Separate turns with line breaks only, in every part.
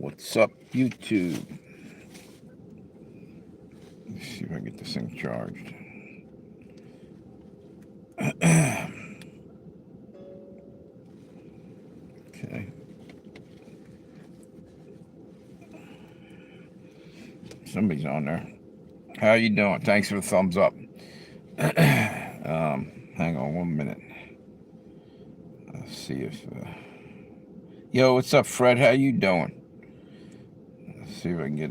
What's up, YouTube? Let's see if I can get this thing charged. Okay. Somebody's on there. How you doing? Thanks for the thumbs up. Hang on 1 minute. Let's see if... Yo, what's up, Fred? How you doing? Let's see if I can get...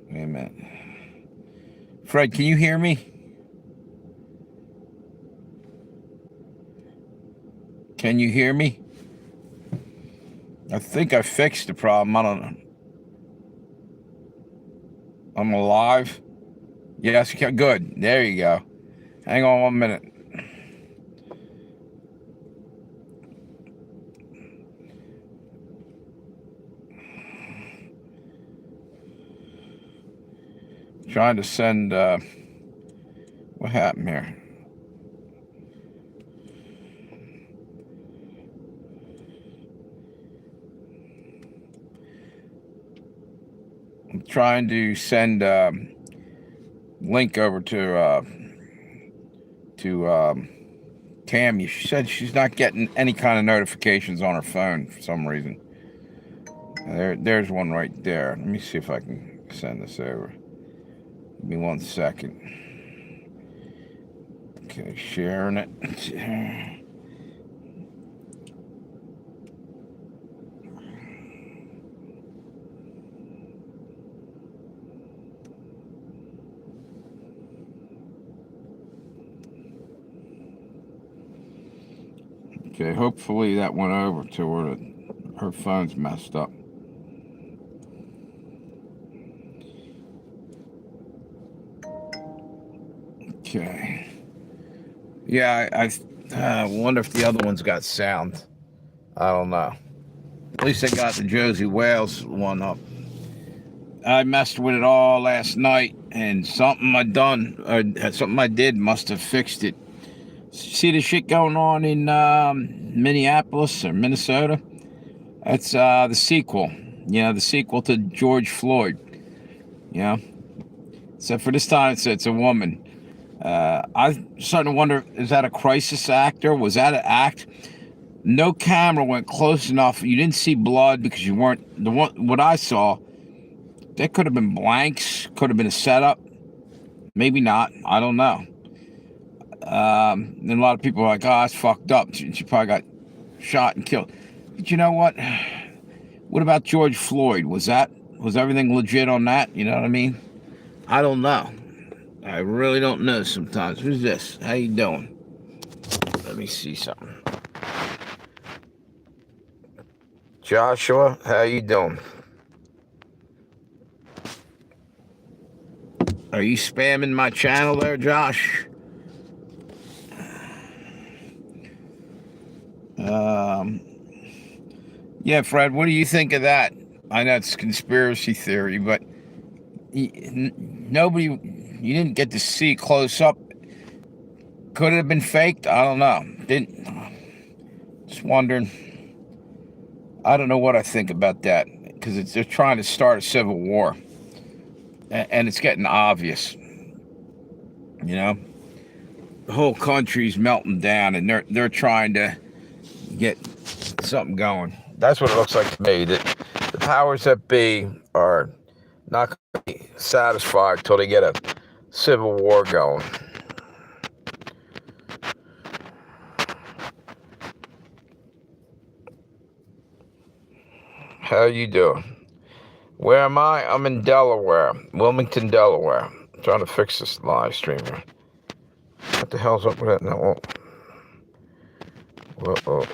Wait a minute. Fred, can you hear me? Can you hear me? I think I fixed the problem. I don't know. I'm alive? Yes, good. There you go. Hang on 1 minute. Trying to send... what happened here? I'm trying to send link over to Tammy. She said she's not getting any kind of notifications on her phone for some reason. There's one right there. Let me see if I can send this over. Give me 1 second. Okay, sharing it. Okay, hopefully that went over to her. Her phone's messed up. Okay. Yeah, I wonder if the other one's got sound. I don't know. At least I got the Josie Wales one up. I messed with it all last night, and something something I did must have fixed it. See the shit going on in Minneapolis or Minnesota? That's the sequel. The sequel to George Floyd. Except for this time, it's a woman. I'm starting to wonder, is that a crisis actor? Was that an act? No camera went close enough. You didn't see blood because you weren't the one. What I saw, that could have been blanks. Could have been a setup. Maybe not. I don't know. And a lot of people are like, "Oh, it's fucked up. She probably got shot and killed." But you know what? What about George Floyd? Was everything legit on that? You know what I mean? I don't know. I really don't know sometimes. Who's this? How you doing? Let me see something. Joshua, how you doing? Are you spamming my channel there, Josh? Yeah, Fred, what do you think of that? I know it's conspiracy theory, but nobody, you didn't get to see close up. Could it have been faked? I don't know. Just wondering. I don't know what I think about that, because they're trying to start a civil war, and it's getting obvious. The whole country's melting down, and they're trying to get something going. That's what it looks like to me. That the powers that be are not going to be satisfied until they get a civil war going. How you doing? Where am I? I'm in Delaware, Wilmington, Delaware. I'm trying to fix this live stream here. What the hell's up with that now? Uh-oh.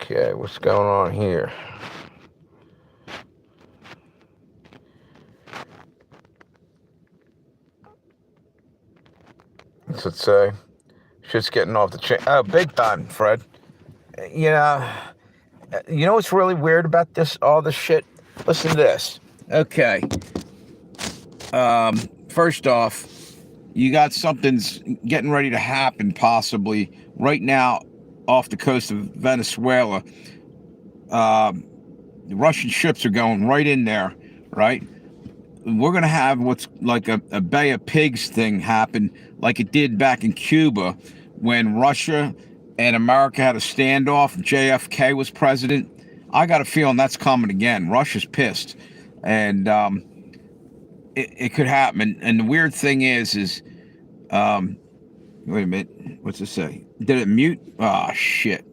Okay, what's going on here? What's it say? Shit's getting off the chain. Oh, big time, Fred. You know what's really weird about this, all this shit? Listen to this. Okay. First off, you got something's getting ready to happen possibly right now off the coast of Venezuela. The Russian ships are going right in there, right? We're going to have what's like a Bay of Pigs thing happen like it did back in Cuba when Russia and America had a standoff. JFK was president. I got a feeling that's coming again. Russia's pissed. And it could happen. And the weird thing is wait a minute. What's it say? Did it mute? Ah, shit.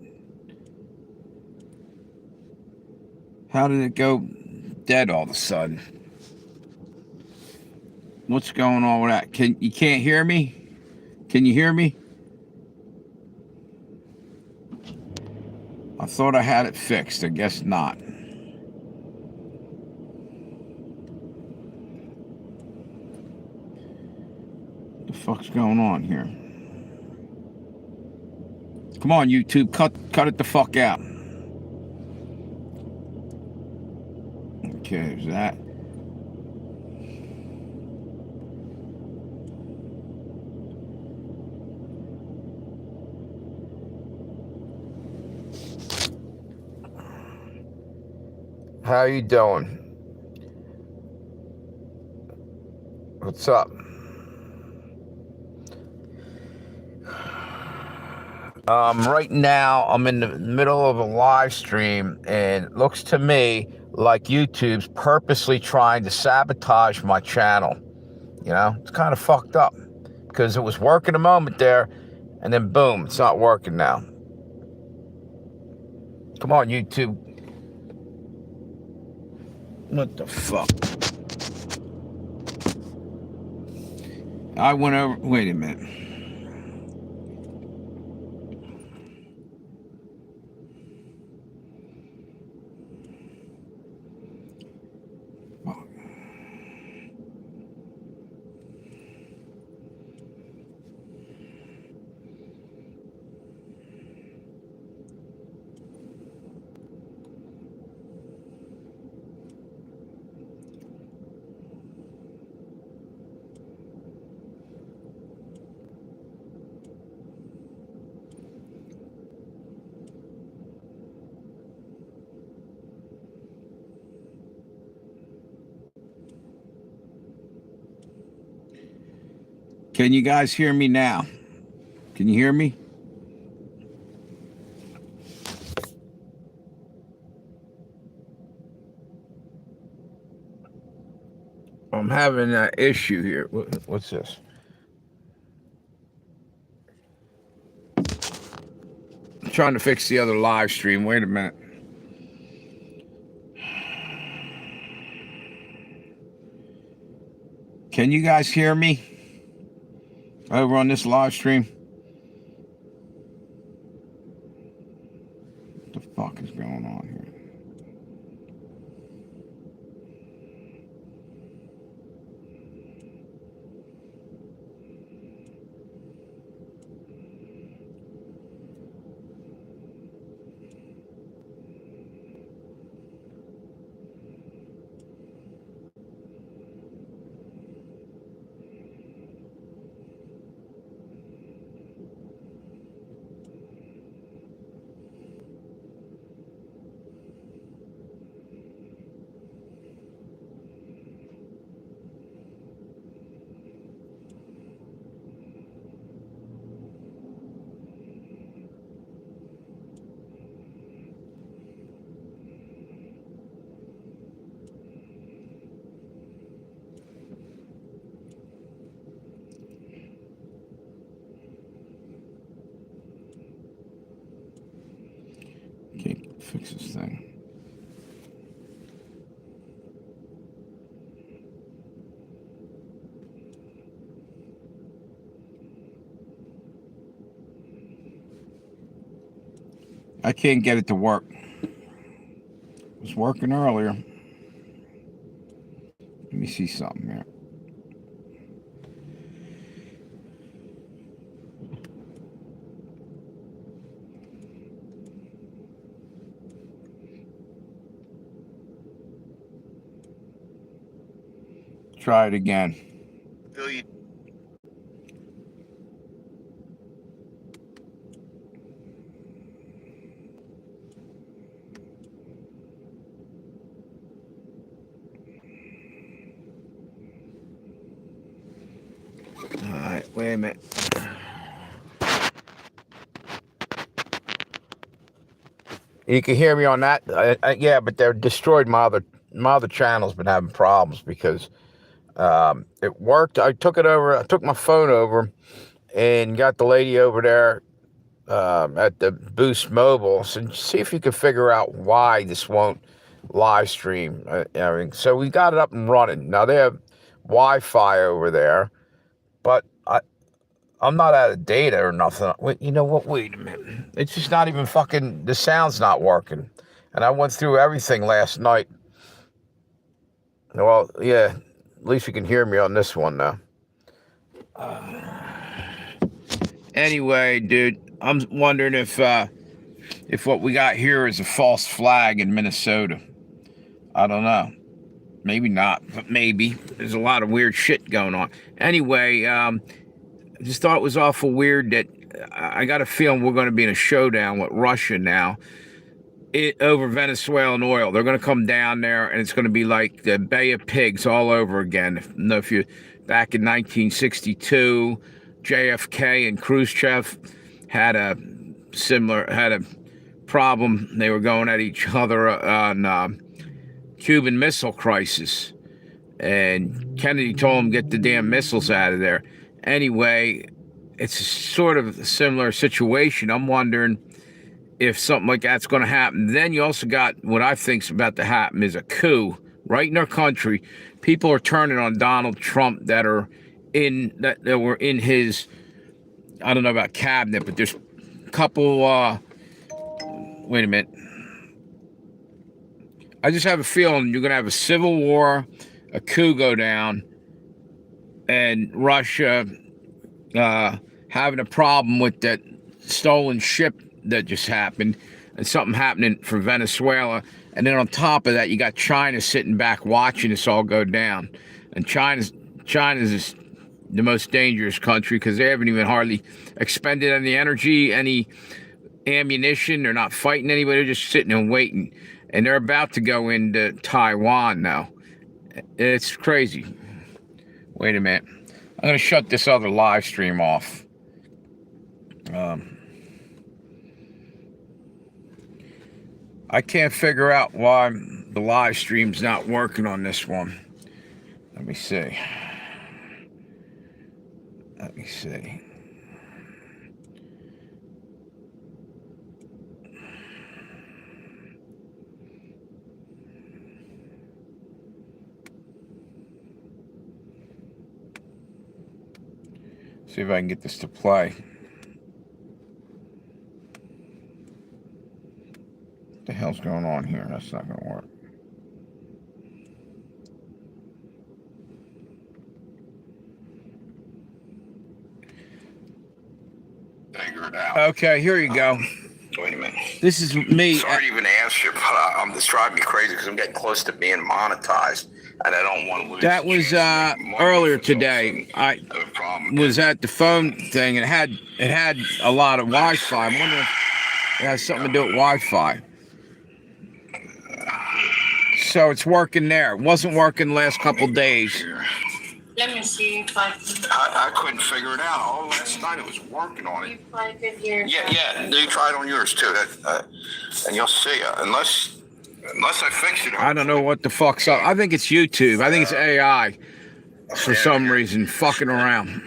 How did it go dead all of a sudden? What's going on with that? You can't hear me? Can you hear me? I thought I had it fixed. I guess not. What the fuck's going on here? Come on, YouTube, cut it the fuck out. Okay, is that? How you doing? What's up? Right now, I'm in the middle of a live stream, and it looks to me like YouTube's purposely trying to sabotage my channel. You know, it's kind of fucked up because it was working a moment there, and then boom, it's not working now. Come on, YouTube. What the fuck? I went over. Wait a minute. Can you guys hear me now? Can you hear me? I'm having an issue here. What's this? I'm trying to fix the other live stream. Wait a minute. Can you guys hear me over on this live stream? What the fuck is going on here? Can't fix this thing. I can't get it to work. It was working earlier. Let me see something here. Try it again. All right, wait a minute. You can hear me on that. Yeah, but they're destroyed. My other channel's been having problems because it worked. I took it over. I took my phone over and got the lady over there at the Boost Mobile. So see if you can figure out why this won't live stream. So we got it up and running. Now they have Wi-Fi over there, but I'm not out of data or nothing. Wait, you know what? Wait a minute. It's just not even fucking, the sound's not working. And I went through everything last night. Well, yeah, at least you can hear me on this one now. Anyway, dude, I'm wondering if what we got here is a false flag in Minnesota. I don't know. Maybe not, but maybe. There's a lot of weird shit going on. Anyway, I just thought it was awful weird that I got a feeling we're going to be in a showdown with Russia now over Venezuelan oil. They're going to come down there, and it's going to be like the Bay of Pigs all over again. If you back in 1962, JFK and Khrushchev had a problem. They were going at each other on Cuban Missile Crisis, and Kennedy told him get the damn missiles out of there. Anyway, it's sort of a similar situation. I'm wondering if something like that's going to happen. Then you also got what I think's about to happen is a coup right in our country. People are turning on Donald Trump that were in his, I don't know about cabinet, but there's a couple. Wait a minute. I just have a feeling you're going to have a civil war, a coup go down, and Russia having a problem with that stolen ship that just happened, and something happening for Venezuela. And then on top of that, you got China sitting back watching this all go down. And China's the most dangerous country because they haven't even hardly expended any energy, any ammunition. They're not fighting anybody. They're just sitting and waiting. And they're about to go into Taiwan now. It's crazy. Wait a minute. I'm going to shut this other live stream off. I can't figure out why the live stream's not working on this one. Let me see. See if I can get this to play. What the hell's going on here? That's not going to work. Figure it out. Okay, here you go. Wait a minute. This is me. Sorry to even answer, but this driving me crazy because I'm getting close to being monetized, and I don't want to lose. That was earlier today. I was at the phone thing, and it had a lot of Wi-Fi. I'm wondering if it has something to do with Wi-Fi. So it's working there. It wasn't working the last couple of days.
Let me see if I couldn't figure it out. All last night it was working on it. Yeah. You try it on yours too. And you'll see. Unless I fix it.
I don't know what the fuck's up. I think it's YouTube. I think it's AI for some reason fucking around.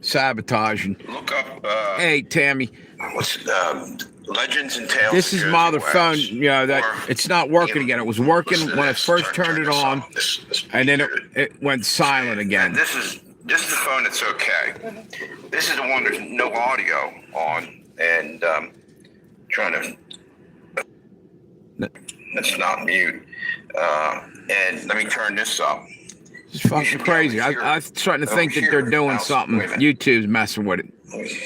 Sabotaging.
Look up.
Hey, Tammy.
What's Legends and Tales.
This is my other phone. That it's not working again. It was working when I first turned it on, and then it went silent again.
This is the phone that's okay. This is the one there's no audio on, and trying to. Let's not mute. And let me turn this up.
It's fucking crazy. I'm starting to think that they're doing something. YouTube's messing with it.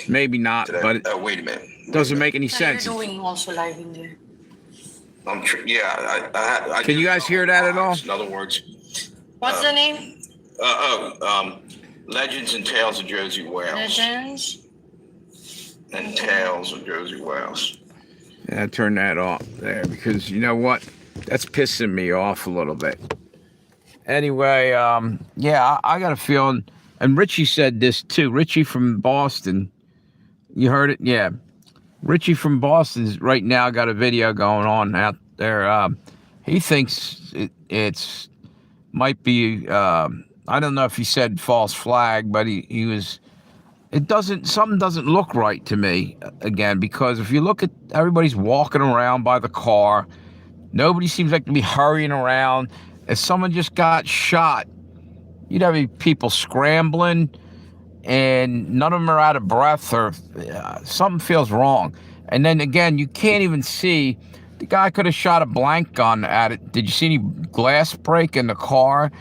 Maybe not, but
wait a minute.
Doesn't make any sense.
You're doing also live in there. I
can you guys hear that at all?
In other words,
What's the name?
Legends and Tales of Josie Wales.
Legends
and Tales of Josie Wales.
Yeah, turn that off there because you know what? That's pissing me off a little bit. Anyway, yeah, I got a feeling, and Richie said this too. Richie from Boston, you heard it? Yeah. Richie from Boston's right now got a video going on out there. He thinks it's might be, I don't know if he said false flag, but he was, something doesn't look right to me again, because if you look at everybody's walking around by the car, nobody seems like to be hurrying around. If someone just got shot, you'd have people scrambling, and none of them are out of breath, or something feels wrong. And then again, you can't even see. The guy could have shot a blank gun at it. Did you see any glass break in the car?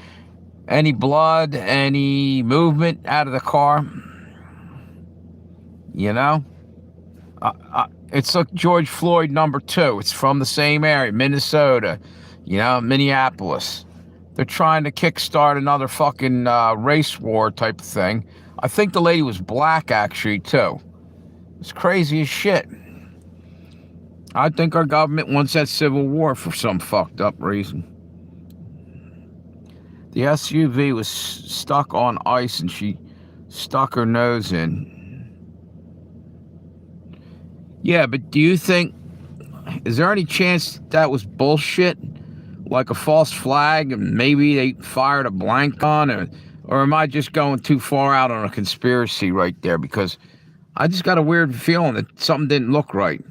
Any blood? Any movement out of the car? You know? It's like George Floyd #2. It's from the same area, Minnesota. You know, Minneapolis. They're trying to kickstart another fucking race war type of thing. I think the lady was black, actually, too. It's crazy as shit. I think our government wants that civil war for some fucked up reason. The SUV was stuck on ice and she stuck her nose in. Yeah, but do you think, is there any chance that was bullshit? Like a false flag, and maybe they fired a blank on, or am I just going too far out on a conspiracy right there? Because I just got a weird feeling that something didn't look right.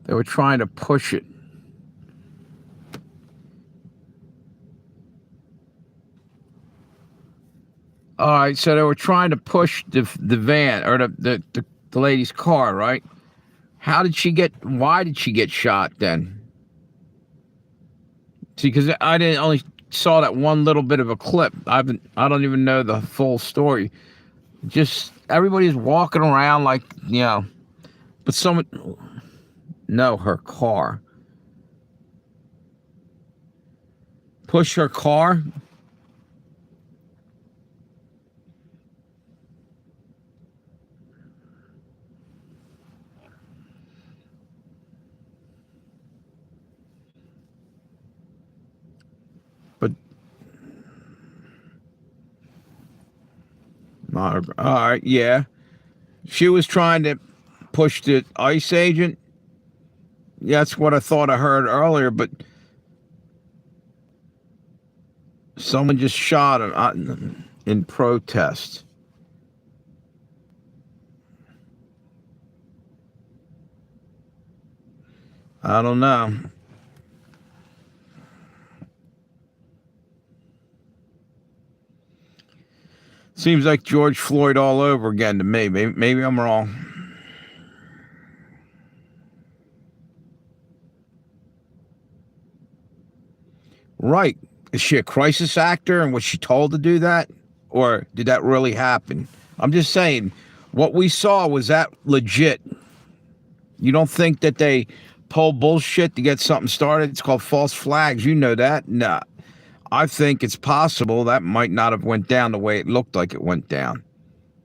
They were trying to push it. All right, so they were trying to push the van, or the lady's car, right? Why did she get shot then? See, because I only saw that one little bit of a clip. I don't even know the full story. Just everybody's walking around like, you know, but someone, no, her car. Push her car? But all right, yeah. She was trying to push the ICE agent. Yeah, that's what I thought I heard earlier, but someone just shot him in protest. I don't know. Seems like George Floyd all over again to me. Maybe I'm wrong. Right. Is she a crisis actor and was she told to do that? Or did that really happen? I'm just saying, what we saw, was that legit? You don't think that they pull bullshit to get something started? It's called false flags. You know that? Nah. I think it's possible that might not have went down the way it looked like it went down.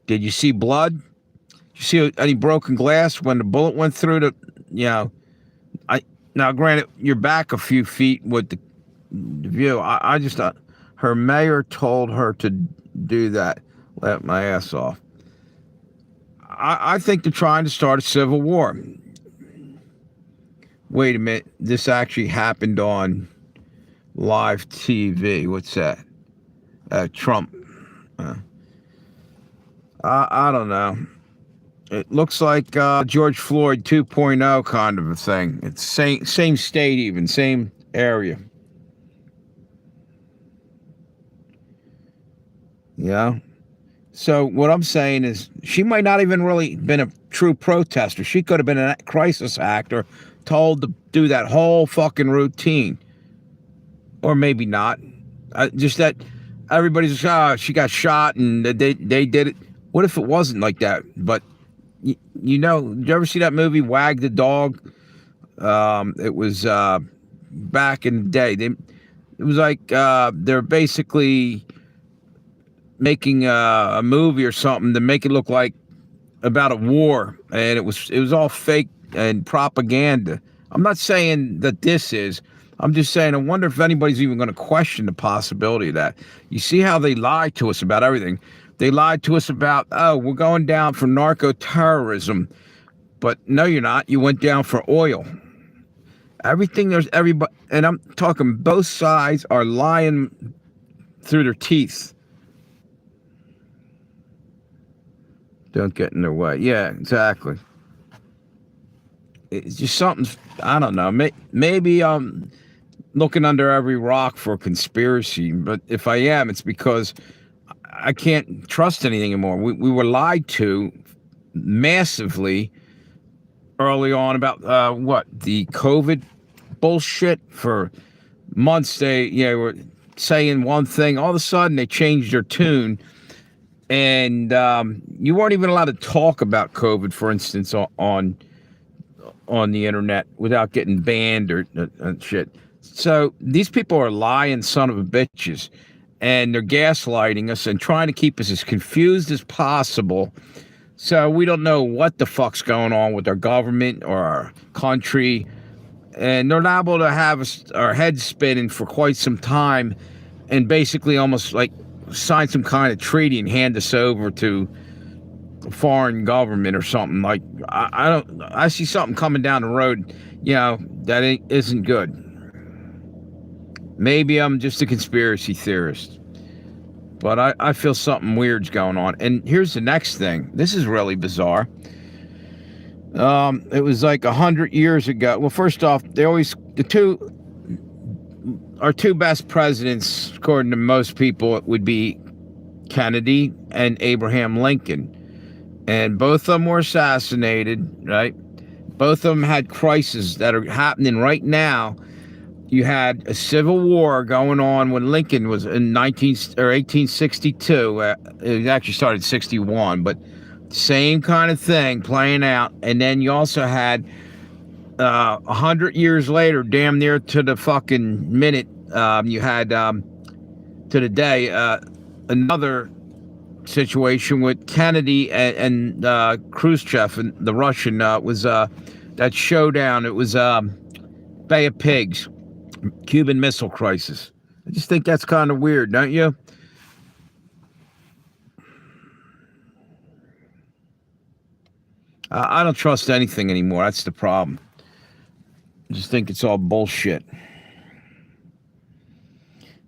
Did you see blood? Did you see any broken glass when the bullet went through the, you know? Now, granted, you're back a few feet with the view. I just thought her mayor told her to do that. Let my ass off. I think they're trying to start a civil war. Wait a minute. This actually happened on live TV. What's that? Trump. I don't know. It looks like George Floyd 2.0 kind of a thing. It's same state, even same area. Yeah. So what I'm saying is, she might not even really been a true protester. She could have been a crisis actor, told to do that whole fucking routine. Or maybe not. Just that everybody's, she got shot and they did it. What if it wasn't like that? But, you know, did you ever see that movie, Wag the Dog? It was back in the day. It was like they're basically making a movie or something to make it look like about a war, and it was all fake and propaganda. I'm not saying that this is. I'm just saying I wonder if anybody's even going to question the possibility of that. You see how they lie to us about everything. They lied to us about, oh, we're going down for narco terrorism, but no, you're not. You went down for oil. Everything there's everybody, and I'm talking both sides are lying through their teeth. Don't get in their way. Yeah, exactly. It's just something, I don't know. Maybe I'm looking under every rock for a conspiracy, but if I am, it's because I can't trust anything anymore. We were lied to massively early on about the COVID bullshit for months. They were saying one thing, all of a sudden they changed their tune, and you weren't even allowed to talk about COVID, for instance, on the internet without getting banned or shit. So these people are lying son of a bitches, and they're gaslighting us and trying to keep us as confused as possible. So we don't know what the fuck's going on with our government or our country, and they're liable to have our heads spinning for quite some time, and basically almost like sign some kind of treaty and hand us over to foreign government or something. Like I see something coming down the road, that isn't good. Maybe I'm just a conspiracy theorist, but I feel something weird's going on. And here's the next thing. This is really bizarre. It was like 100 years ago. Well, first off, our two best presidents, according to most people, would be Kennedy and Abraham Lincoln. And both of them were assassinated, right? Both of them had crises that are happening right now. You had a civil war going on when Lincoln was in 1862. It actually started in 61, but same kind of thing playing out. And then you also had 100 years later, damn near to the fucking minute, you had to the day another situation with Kennedy and Khrushchev and the Russian was that showdown. It was Bay of Pigs, Cuban Missile Crisis. I just think that's kind of weird, don't you? I don't trust anything anymore. That's the problem. I just think it's all bullshit.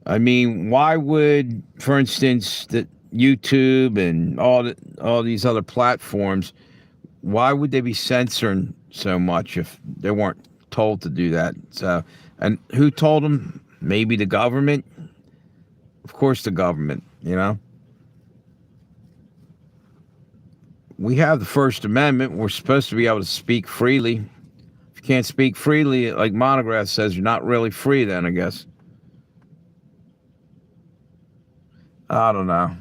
I mean, why would, for instance, that YouTube and all these other platforms, why would they be censoring so much if they weren't told to do that? So, and who told them? Maybe the government. Of course, the government. We have the First Amendment. We're supposed to be able to speak freely. If you can't speak freely, like Monograph says, you're not really free then, I guess. I don't know.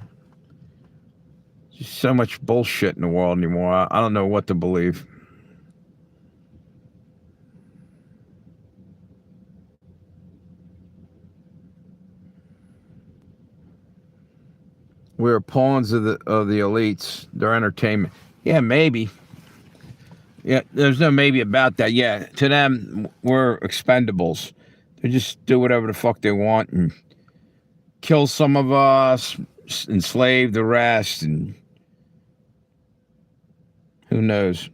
Just so much bullshit in the world anymore. I don't know what to believe. We're pawns of the elites. Their entertainment. Yeah, maybe. Yeah, there's no maybe about that. Yeah, to them, we're expendables. They just do whatever the fuck they want and kill some of us, enslave the rest, and who knows.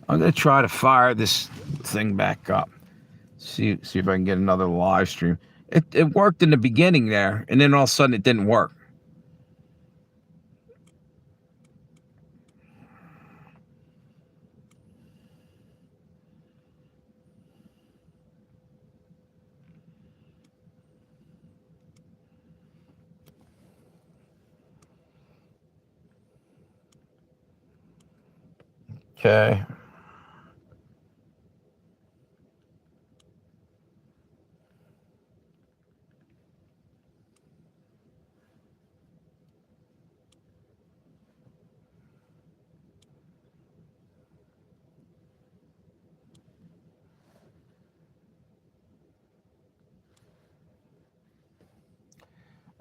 I'm gonna try to fire this thing back up. See if I can get another live stream. It worked in the beginning there, and then all of a sudden it didn't work. Okay.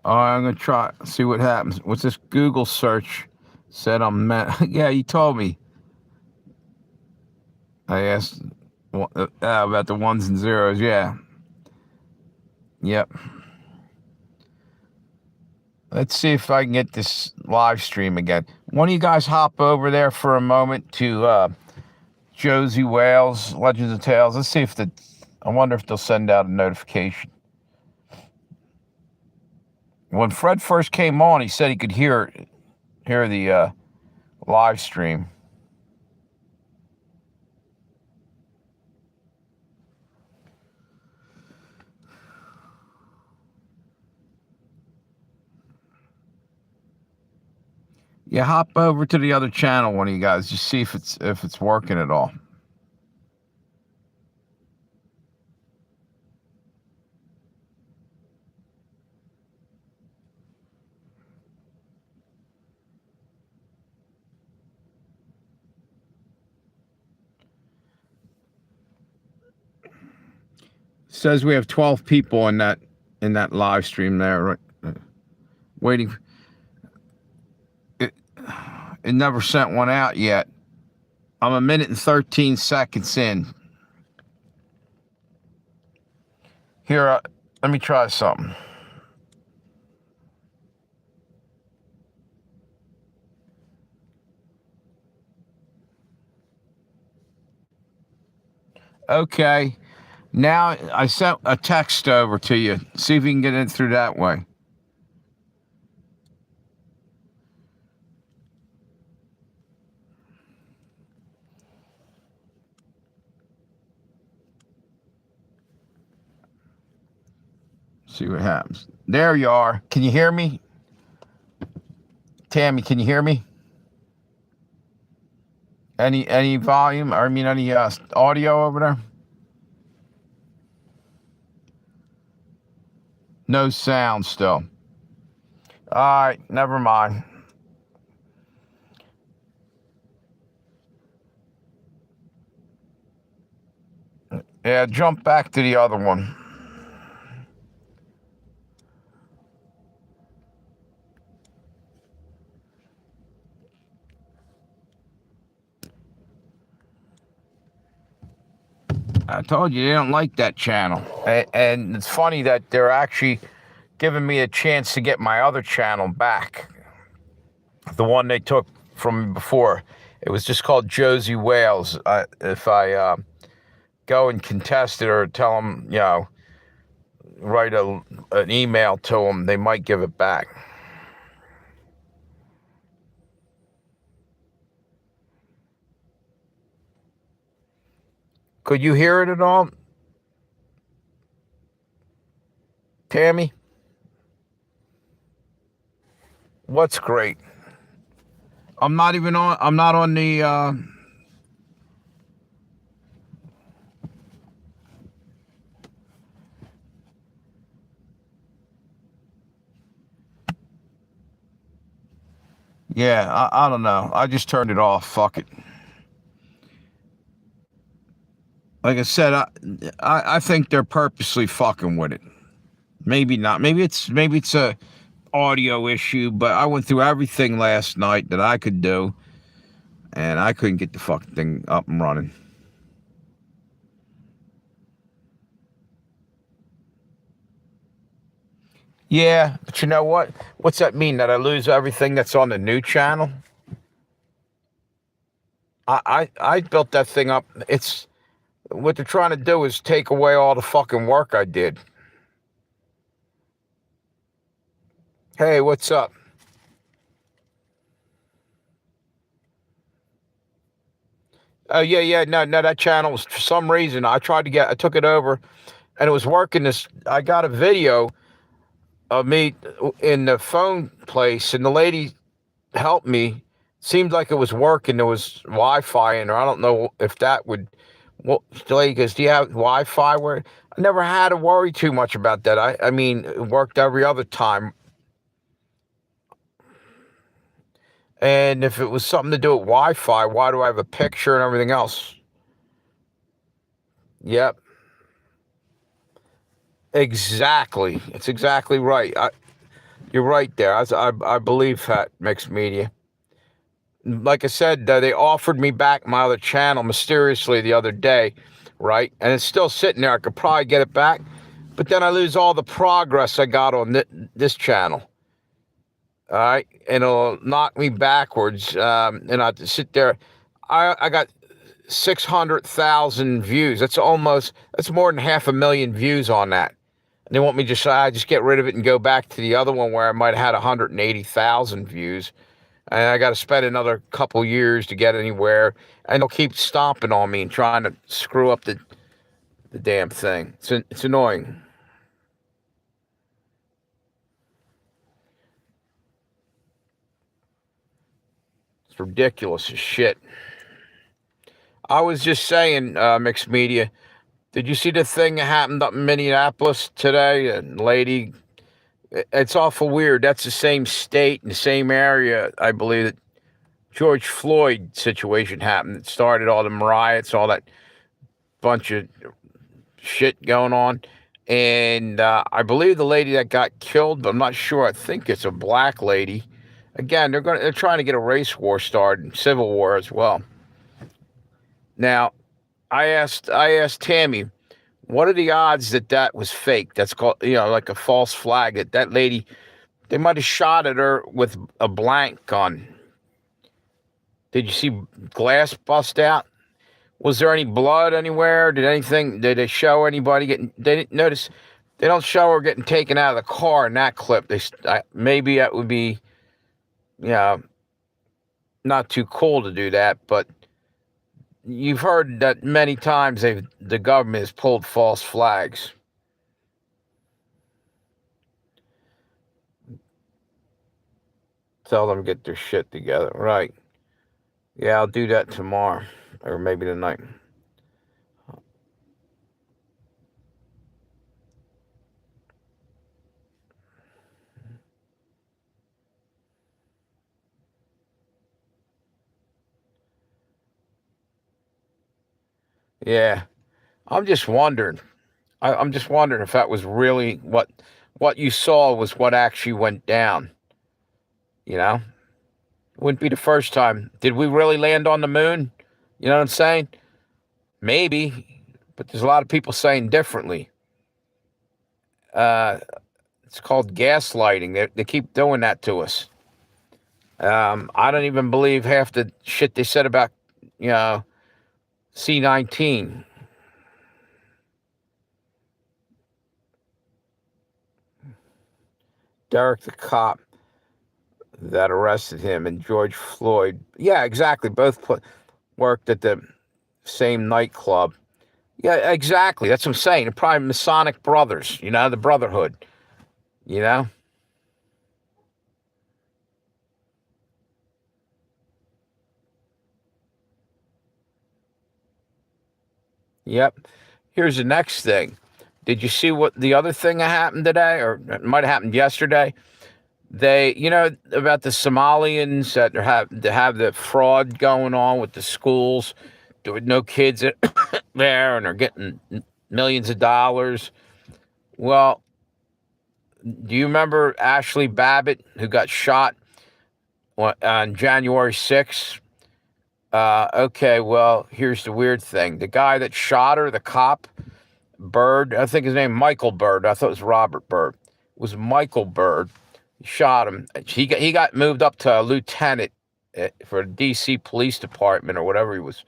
All right, I'm gonna try see what happens. What's this Google search? Said I'm yeah, you told me. I asked about the ones and zeros. Yeah. Yep. Let's see if I can get this live stream again. One of you guys hop over there for a moment to Josie Wales, Legends of Tales. Let's see if I wonder if they'll send out a notification. When Fred first came on, he said he could hear the live stream. Yeah, hop over to the other channel, one of you guys, just see if it's working at all. Says we have 12 people in that live stream there, right? Waiting. It never sent one out yet. I'm 1 minute and 13 seconds in. Here, let me try something. Okay. Now I sent a text over to you. See if you can get in through that way. See what happens. There you are. Can you hear me? Tammy, can you hear me? Any volume? Or I mean, any audio over there? No sound still. All right, never mind. Yeah, jump back to the other one. I told you they don't like that channel. And it's funny that they're actually giving me a chance to get my other channel back. The one they took from me before. It was just called Josie Wales. If I go and contest it or tell them, write an email to them, they might give it back. Could you hear it at all, Tammy? What's great? I'm not on the yeah, I don't know. I just turned it off. Fuck it. Like I said, I think they're purposely fucking with it. Maybe not. Maybe it's a audio issue, but I went through everything last night that I could do, and I couldn't get the fucking thing up and running. Yeah, but you know what? What's that mean? That I lose everything that's on the new channel? I built that thing up. It's what they're trying to do is take away all the fucking work I did. Hey, what's up? Oh yeah, no, that channel was for some reason I took it over, and it was working. I got a video of me in the phone place, and the lady helped me. Seemed like it was working. There was Wi-Fi in there. I don't know if that would. Well, the lady goes, "Do you have Wi-Fi?" Where I never had to worry too much about that. I mean, it worked every other time. And if it was something to do with Wi-Fi, why do I have a picture and everything else? Yep. Exactly. It's exactly right. You're right there. I believe that, Mixed Media. Like I said, they offered me back my other channel mysteriously the other day, right? And it's still sitting there. I could probably get it back, but then I lose all the progress I got on this channel. All right, and it'll knock me backwards, and I have to sit there. I got 600,000 views. That's more than 500,000 views on that. And they want me to just get rid of it and go back to the other one where I might have had 180,000 views. And I got to spend another couple years to get anywhere. And they'll keep stomping on me and trying to screw up the damn thing. It's annoying. It's ridiculous as shit. I was just saying, Mixed Media, did you see the thing that happened up in Minneapolis today? A lady, it's awful weird. That's the same state and the same area, I believe, that George Floyd situation happened. It started all the riots, all that bunch of shit going on. And I believe the lady that got killed, but I'm not sure. I think it's a black lady. Again, they're trying to get a race war started, civil war as well. Now, I asked Tammy, what are the odds that was fake? That's called, like a false flag. That lady, they might have shot at her with a blank gun. Did you see glass bust out? Was there any blood anywhere? Did they show anybody getting? They didn't notice. They don't show her getting taken out of the car in that clip. Maybe that would be, not too cool to do that, but you've heard that many times the government has pulled false flags. Tell them to get their shit together. Right. Yeah, I'll do that tomorrow or maybe tonight. Yeah. I'm just wondering. I'm just wondering if that was really what you saw was what actually went down. Wouldn't be the first time. Did we really land on the moon? You know what I'm saying? Maybe, but there's a lot of people saying differently. It's called gaslighting. They keep doing that to us. I don't even believe half the shit they said about, C-19. Derek the cop that arrested him and George Floyd. Yeah, exactly. Both worked at the same nightclub. Yeah, exactly. That's what I'm saying. They're probably Masonic brothers, the Brotherhood, Yep. Here's the next thing. Did you see what the other thing that happened today, or it might have happened yesterday? They, about the Somalians that have the fraud going on with the schools. There were no kids there, and they're getting millions of dollars. Well, do you remember Ashley Babbitt, who got shot on January 6th? Okay, well, here's the weird thing. The guy that shot her, the cop, Bird, I think his name Michael Bird. I thought it was Robert Bird. It was Michael Bird. He shot him. He got moved up to a lieutenant for the D.C. Police Department or whatever he was,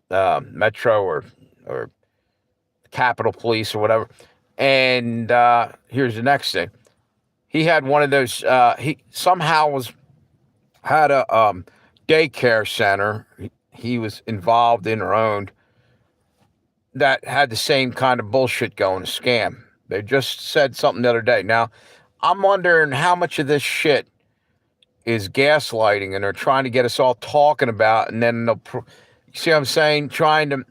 Metro or Capitol Police or whatever. And here's the next thing. He had one of those. He somehow had a daycare center. He was involved in or owned that had the same kind of bullshit going, a scam. They just said something the other day. Now, I'm wondering how much of this shit is gaslighting and they're trying to get us all talking about, and then they'll, you see what I'm saying? Trying to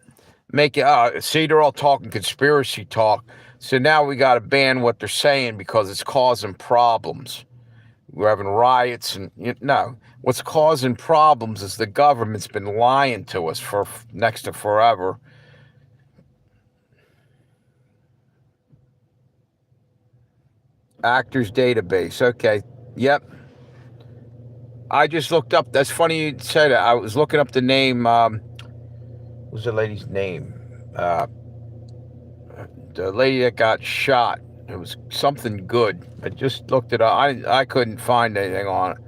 make it, see, they're all talking conspiracy talk. So now we got to ban what they're saying because it's causing problems. We're having riots and, no. What's causing problems is the government's been lying to us for next to forever. Actors database. Okay. Yep. I just looked up. That's funny you said it. I was looking up the name. What was the lady's name? The lady that got shot. It was something good. I just looked it up. I couldn't find anything on it.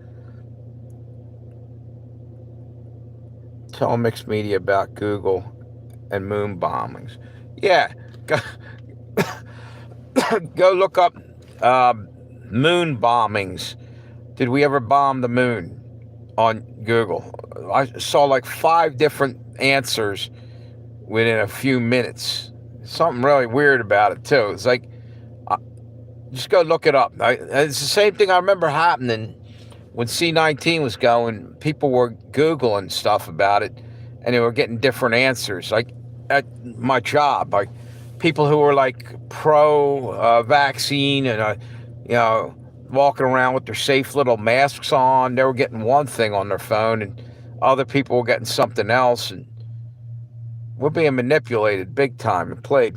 Tell mixed media about Google and moon bombings. Yeah. Go look up moon bombings. Did we ever bomb the moon on Google? I saw like 5 different answers within a few minutes. Something really weird about it too. It's like, just go look it up. It's the same thing I remember happening when C-19 was going. People were Googling stuff about it, and they were getting different answers. Like at my job, like people who were like pro-vaccine and walking around with their safe little masks on, they were getting one thing on their phone, and other people were getting something else, and we're being manipulated big time and played.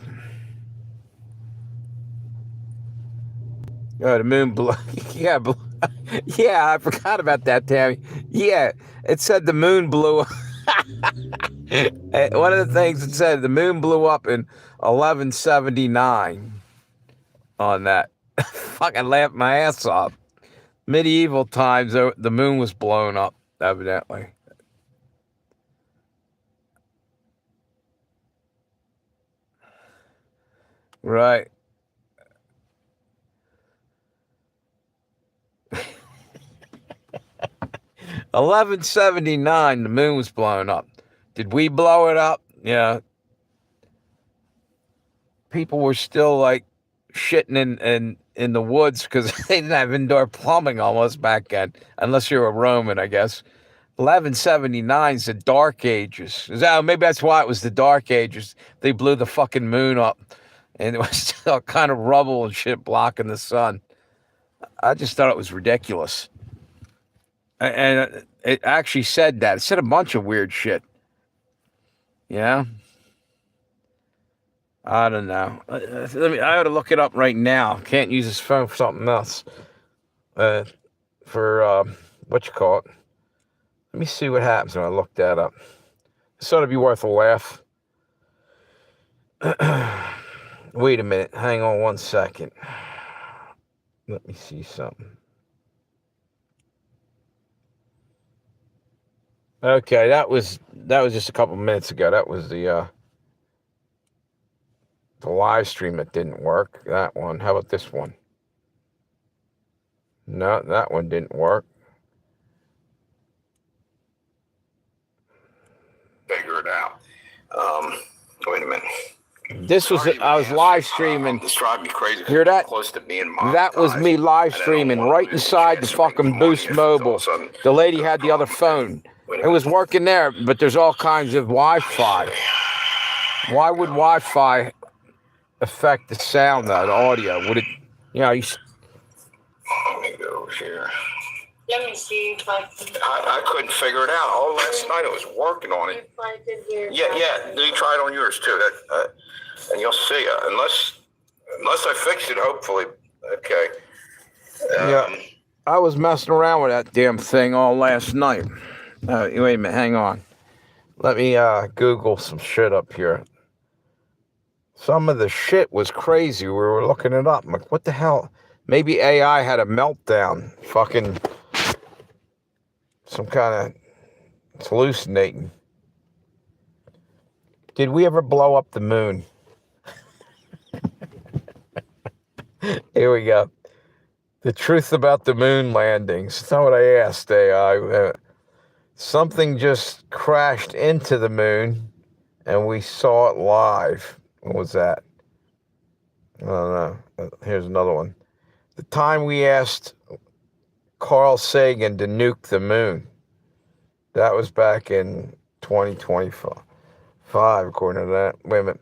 The moon blew. Yeah, yeah, I forgot about that, Tammy. Yeah, it said the moon blew. One of the things it said, the moon blew up in 1179 on that. Fucking laughed my ass off. Medieval times, the moon was blown up, evidently. Right. $11.79, the moon was blown up. Did we blow it up? Yeah. People were still like shitting in the woods because they didn't have indoor plumbing almost back then, unless you're a Roman, I guess. 1179 is the Dark Ages. Maybe that's why it was the Dark Ages. They blew the fucking moon up, and there was still kind of rubble and shit blocking the sun. I just thought it was ridiculous. And it actually said that. It said a bunch of weird shit. Yeah. I don't know. I ought to look it up right now. Can't use this phone for something else. What you call it? Let me see what happens when I look that up. This ought to be worth a laugh. Wait a minute. Hang on 1 second. Let me see something. Okay, that was just a couple minutes ago. That was the live stream that didn't work. That one. How about this one? No, that one didn't work.
Figure it out. Wait a minute.
This was I was live streaming.
This drives me crazy.
Hear that?
Close to being monetized.
That was me live streaming right inside the fucking Boost Mobile. The lady had the other phone. It was working there, but there's all kinds of Wi-Fi. Why would Wi-Fi affect the sound, though, the audio? Would it?
Let me go here.
Let me see if I can.
I couldn't figure it out. All last night I was working on it.
If I did hear.
Yeah. You try it on yours too. And you'll see. Unless I fix it, hopefully. Okay.
Yeah. I was messing around with that damn thing all last night. Wait a minute. Hang on. Let me Google some shit up here. Some of the shit was crazy. We were looking it up. I'm like, what the hell? Maybe AI had a meltdown. Fucking some kind of it's hallucinating. Did we ever blow up the moon? Here we go. The truth about the moon landings. That's not what I asked AI. Something just crashed into the moon, and we saw it live. What was that? I don't know. Here's another one. The time we asked Carl Sagan to nuke the moon. That was back in 2025, according to that. Wait a minute.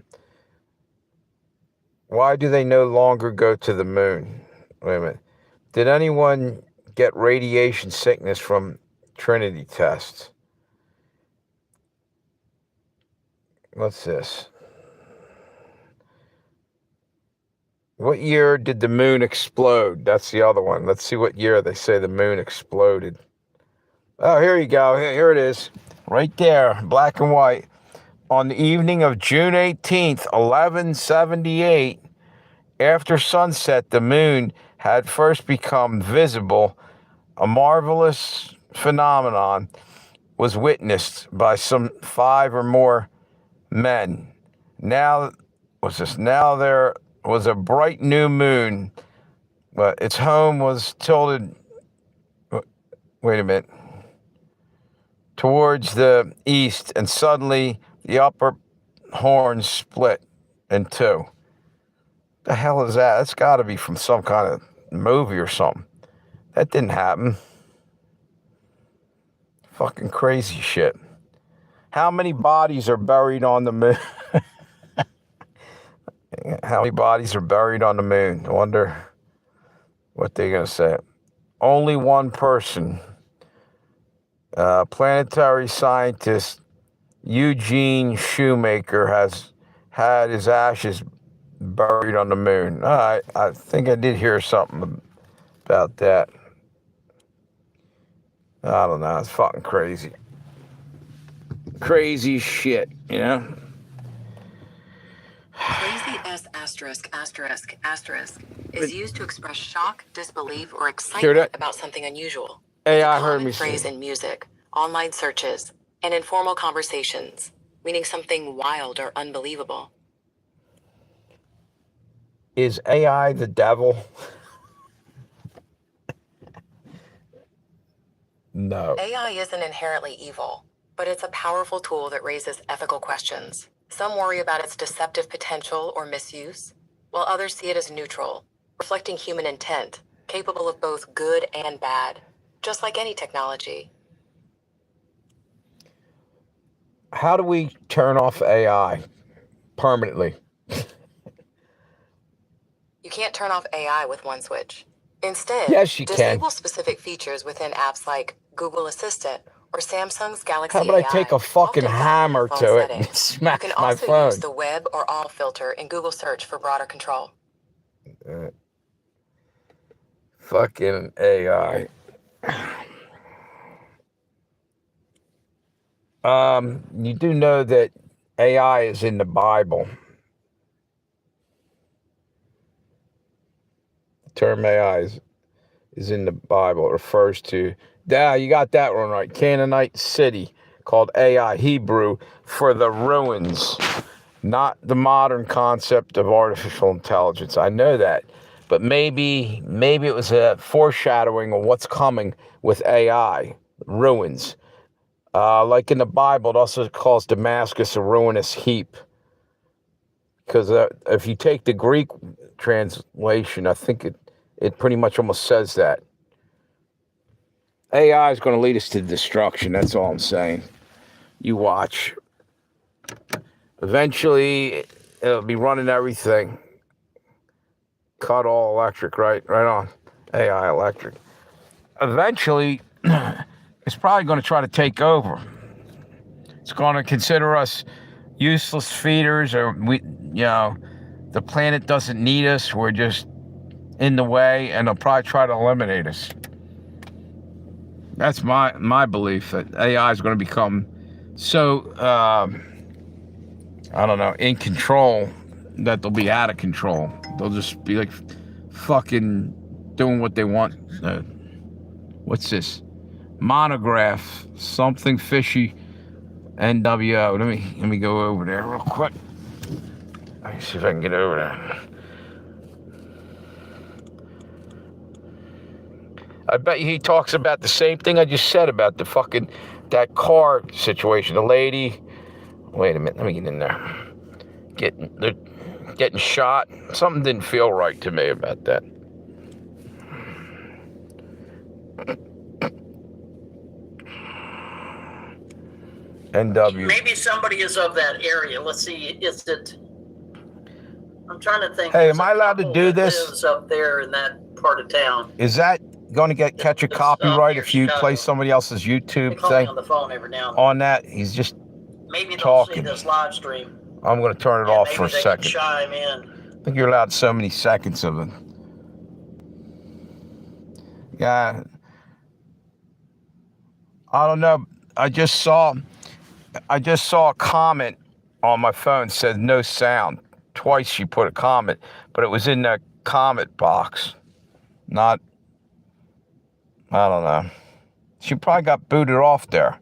Why do they no longer go to the moon? Wait a minute. Did anyone get radiation sickness from Trinity tests? What's this? What year did the moon explode? That's the other one. Let's see what year they say the moon exploded. Oh, here you go. Here it is. Right there, black and white. On the evening of June 18th, 1178, after sunset, the moon had first become visible. A marvelous phenomenon was witnessed by some 5 or more men. Now there was a bright new moon, but its home was tilted, wait a minute, towards the east, and suddenly the upper horn split in two. The hell is that? That's got to be from some kind of movie or something. That didn't happen. Fucking crazy shit. How many bodies are buried on the moon? How many bodies are buried on the moon? I wonder what they're going to say. Only one person. Planetary scientist Eugene Shoemaker has had his ashes buried on the moon. I think I did hear something about that. I don't know. It's fucking crazy. Crazy shit, you know?
Crazy S asterisk is used to express shock, disbelief, or excitement about something unusual.
AI heard me
say. Phrase
say.
in music, online searches, and informal conversations, meaning something wild or unbelievable.
Is AI the devil? No.
AI isn't inherently evil, but it's a powerful tool that raises ethical questions. Some worry about its deceptive potential or misuse, while others see it as neutral, reflecting human intent, capable of both good and bad, just like any technology.
How do we turn off AI permanently?
You can't turn off AI with one switch. Instead,
yes, you
disable
can.
Specific features within apps like Google Assistant or Samsung's Galaxy
How about
AI.
I take a fucking hammer to it and smack my phone?
You can also use the web or all filter in Google Search for broader control.
Fucking AI. You do know that AI is in the Bible. The term AI is in the Bible. It refers to, you got that one right, Canaanite city called Ai, Hebrew for the ruins, not the modern concept of artificial intelligence. I know that, but maybe it was a foreshadowing of what's coming with AI, ruins. Like in the Bible, it also calls Damascus a ruinous heap. Because if you take the Greek translation, I think it pretty much almost says that. AI is going to lead us to destruction. That's all I'm saying. You watch. Eventually, it'll be running everything. Cut all electric, right on. AI electric. Eventually, it's probably going to try to take over. It's going to consider us useless feeders, or the planet doesn't need us. We're just in the way, and they'll probably try to eliminate us. That's my belief, that AI is going to become so, in control, that they'll be out of control. They'll just be like fucking doing what they want. What's this? Monograph, something fishy, NWO. Let me go over there real quick. Let me see if I can get over there. I bet you he talks about the same thing I just said about that car situation. The lady, wait a minute, let me get in there. Getting shot. Something didn't feel right to me about that. NW.
Maybe somebody is of that area. Let's see. Is it? I'm trying to think.
Hey, am I allowed to do this?
Lives up there in that part of town.
Is that going to catch a copyright if you play somebody else's YouTube thing
on the phone every now and then.
on that? He's just
maybe they'll
talking.
see this live stream.
I'm going to turn it off for a second.
Chime in.
I think you're allowed so many seconds of it. Yeah. I don't know. I just saw a comment on my phone said no sound. Twice she put a comment, but it was in the comment box. Not, I don't know. She probably got booted off there.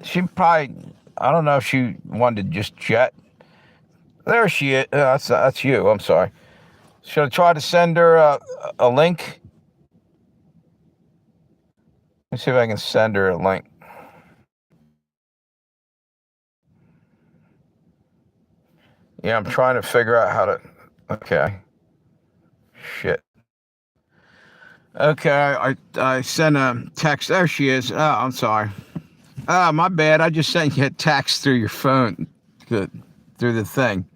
She probably, I don't know if she wanted to just jet. There she is. That's you. I'm sorry. Should I try to send her a link? Let's see if I can send her a link. Yeah, I'm trying to figure out how to. Okay. Shit. Okay, I sent a text. There she is. Oh, I'm sorry. Oh, my bad. I just sent you a text through your phone, through the thing.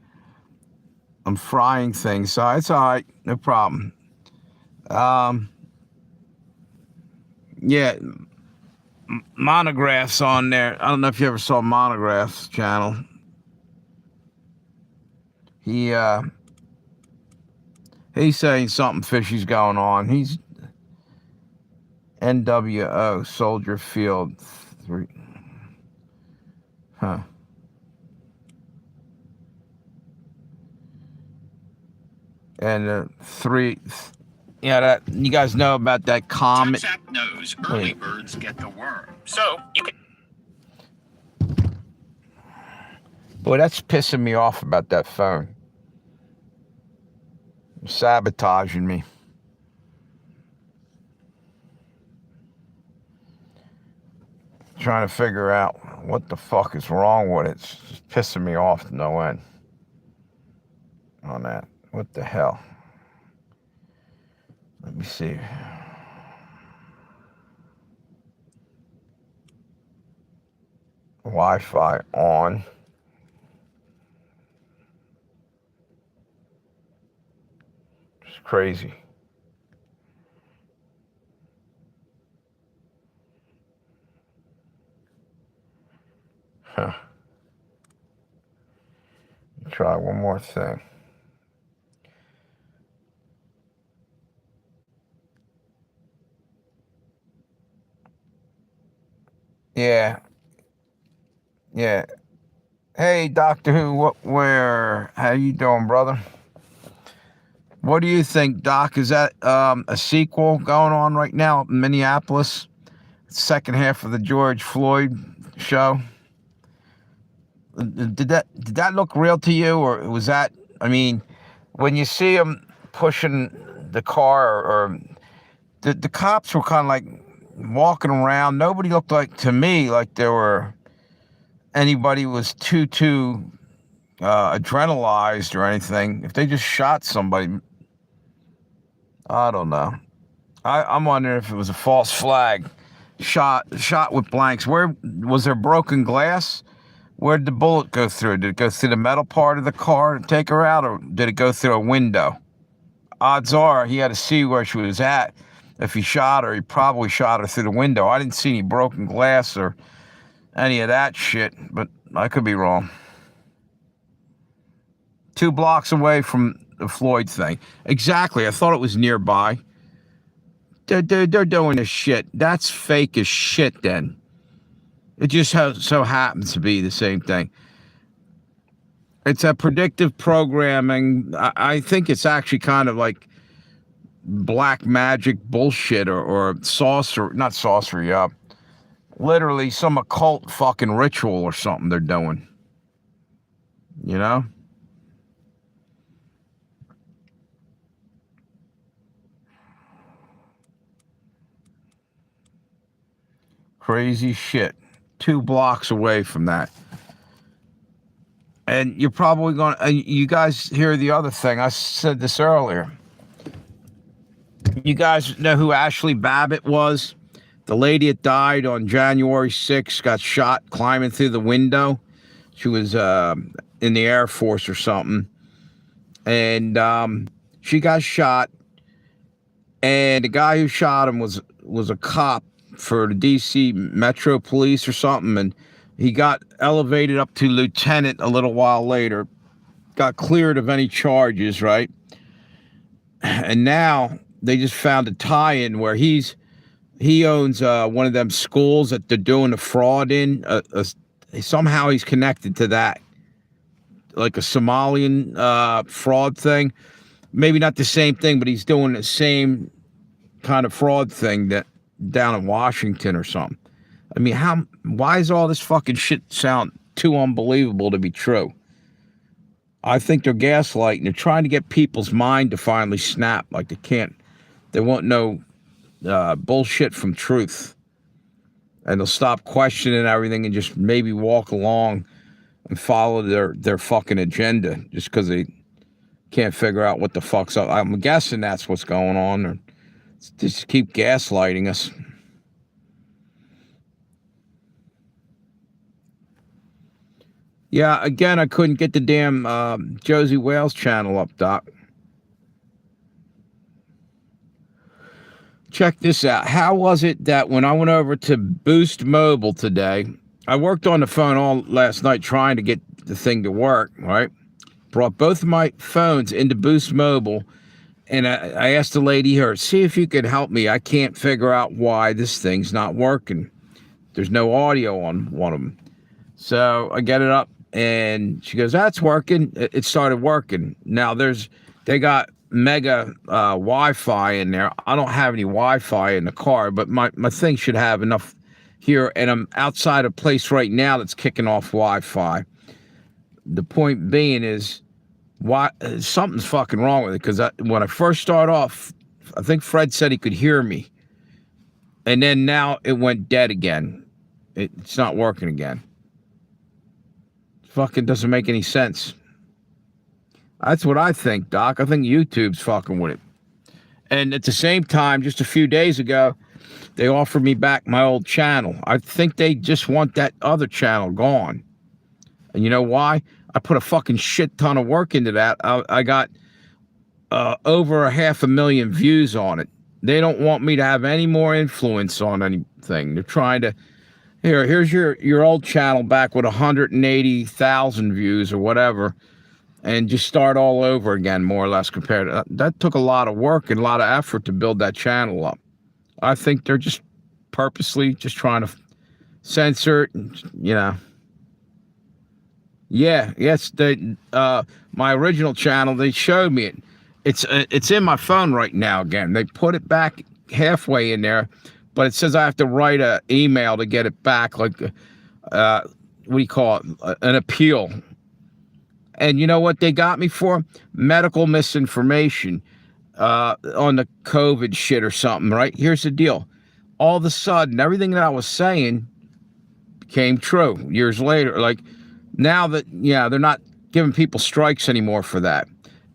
I'm frying things, so it's all right. No problem. Yeah, Monograph's on there. I don't know if you ever saw Monograph's channel. He's saying something fishy's going on. He's NWO Soldier Field 3. Huh. And 3. Yeah, that you guys know about that comet.
TAPSAP knows early birds get the worm, so you can.
Boy, that's pissing me off about that phone. Sabotaging me. Trying to figure out what the fuck is wrong with it. It's just pissing me off to no end on that. What the hell? Let me see. Wi-Fi on. It's crazy. Huh. Try one more thing. Yeah. Hey, Doctor Who, how you doing, brother? What do you think, Doc? Is that a sequel going on right now in Minneapolis? Second half of the George Floyd show? Did that look real to you, or was that? I mean, when you see him pushing the car, or the cops were kind of like walking around. Nobody looked like, to me, like anybody was too adrenalized or anything. If they just shot somebody, I don't know. I'm wondering if it was a false flag shot with blanks. Where was there broken glass? Where did the bullet go through? Did it go through the metal part of the car to take her out, or did it go through a window? Odds are he had to see where she was at. If he shot her, he probably shot her through the window. I didn't see any broken glass or any of that shit, but I could be wrong. 2 blocks away from the Floyd thing. Exactly. I thought it was nearby. They're doing this shit. That's fake as shit then. It just so happens to be the same thing. It's a predictive programming. I think it's actually kind of like black magic bullshit or sorcery, not sorcery, literally some occult fucking ritual or something they're doing. You know? Crazy shit. 2 blocks away from that. And you're probably going to, you guys hear the other thing. I said this earlier. You guys know who Ashley Babbitt was? The lady that died on January 6th, got shot climbing through the window. She was in the Air Force or something. And she got shot. And the guy who shot him was a cop for the DC Metro Police or something, and he got elevated up to lieutenant a little while later, got cleared of any charges, right? And now they just found a tie-in where he owns one of them schools that they're doing the fraud in. Somehow he's connected to that, like a Somalian fraud thing. Maybe not the same thing, but he's doing the same kind of fraud thing that down in Washington or something. I mean, why is all this fucking shit sound too unbelievable to be true? I think they're gaslighting. They're trying to get people's mind to finally snap. Like they won't know bullshit from truth. And they'll stop questioning everything and just maybe walk along and follow their fucking agenda just because they can't figure out what the fuck's up. I'm guessing that's what's going on. Or just keep gaslighting us. Yeah, again, I couldn't get the damn Josie Wales channel up, Doc. Check this out. How was it that when I went over to Boost Mobile today, I worked on the phone all last night trying to get the thing to work, right? Brought both of my phones into Boost Mobile, and I asked the lady here, see if you could help me. I can't figure out why this thing's not working. There's no audio on one of them. So I get it up, and she goes, that's working. It started working. Now they got mega Wi-Fi in there. I don't have any Wi-Fi in the car, but my thing should have enough here, and I'm outside a place right now that's kicking off Wi-Fi. The point being is, why something's fucking wrong with it, because when I first start off, I think Fred said he could hear me, and then now it went dead again. It's not working again. Fucking doesn't make any sense. That's what I think, Doc. I think YouTube's fucking with it. And at the same time, just a few days ago, they offered me back my old channel. I think they just want that other channel gone. And you know why? I put a fucking shit ton of work into that. I got over 500,000 views on it. They don't want me to have any more influence on anything. They're trying to, here's your old channel back with 180,000 views or whatever, and just start all over again, more or less, compared to that. Took a lot of work and a lot of effort to build that channel up. I think they're just purposely just trying to censor it, and, you know. Yeah, yes, my original channel, they showed me it. It's in my phone right now again. They put it back halfway in there, but it says I have to write an email to get it back, like, what do you call it, an appeal. And you know what they got me for? Medical misinformation on the COVID shit or something, right? Here's the deal. All of a sudden, everything that I was saying became true years later. Like, now that, yeah, they're not giving people strikes anymore for that.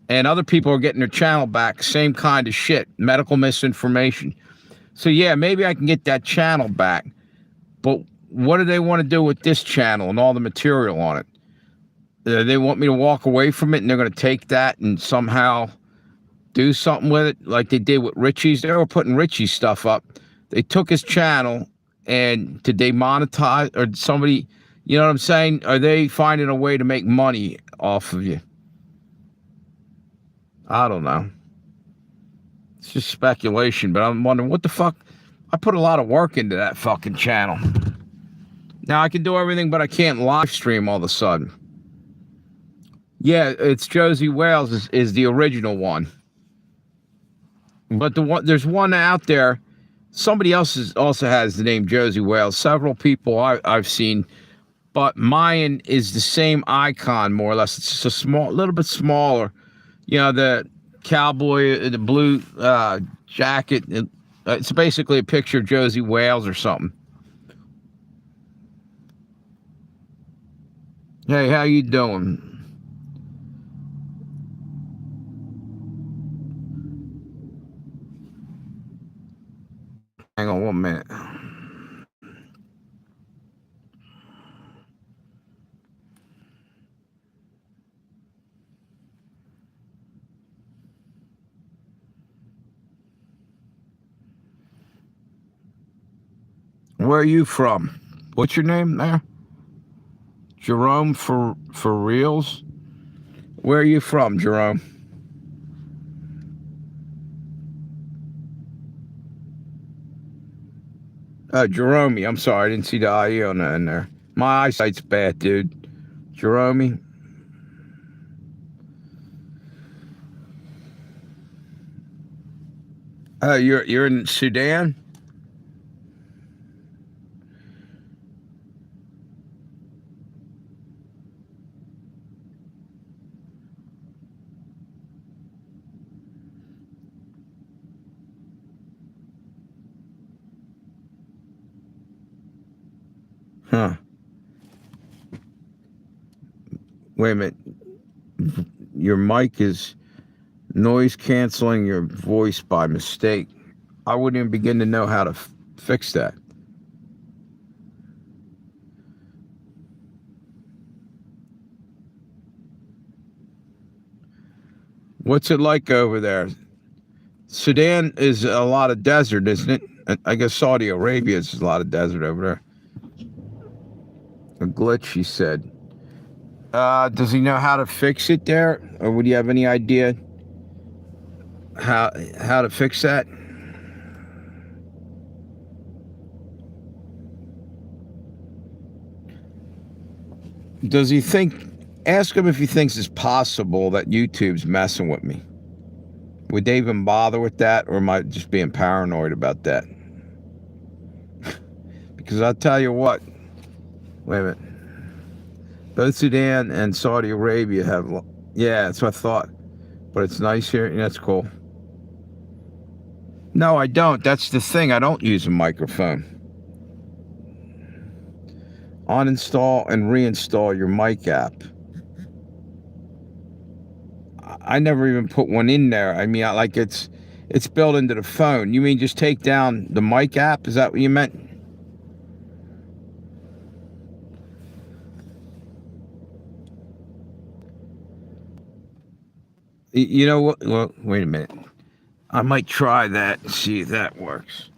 And other people are getting their channel back, same kind of shit, medical misinformation. So yeah, maybe I can get that channel back. But what do they want to do with this channel and all the material on it? They want me to walk away from it, and they're going to take that and somehow do something with it, like they did with Richie's. They were putting Richie's stuff up. They took his channel, and did they monetize, or somebody, you know what I'm saying? Are they finding a way to make money off of you? I don't know. It's just speculation, but I'm wondering what the fuck. I put a lot of work into that fucking channel. Now I can do everything, but I can't live stream all of a sudden. Yeah, it's Josie Wales is the original one. But there's one out there. Somebody else also has the name Josie Wales. Several people I've seen, but mine is the same icon, more or less. It's just a little bit smaller. You know, the cowboy, the blue jacket. It's basically a picture of Josie Wales or something. Hey, how you doing? Hang on 1 minute. Where are you from? What's your name there? Jerome for reals? Where are you from, Jerome? Jerome, I'm sorry, I didn't see the IE on that in there. My eyesight's bad, dude. Jerome. You're in Sudan? Huh. Wait a minute. Your mic is noise canceling your voice by mistake. I wouldn't even begin to know how to fix that. What's it like over there? Sudan is a lot of desert, isn't it? I guess Saudi Arabia is a lot of desert over there. A glitch, he said. Does he know how to fix it there? Or would you have any idea how to fix that? Does he think, ask him if he thinks it's possible that YouTube's messing with me. Would they even bother with that, or am I just being paranoid about that? Because I'll tell you what, wait a minute. Both Sudan and Saudi Arabia have, yeah, that's what I thought. But it's nice here, and that's cool. No, I don't. That's the thing. I don't use a microphone. Uninstall and reinstall your mic app. I never even put one in there. I mean, like it's built into the phone. You mean just take down the mic app? Is that what you meant? You know what? Well, wait a minute. I might try that and see if that works.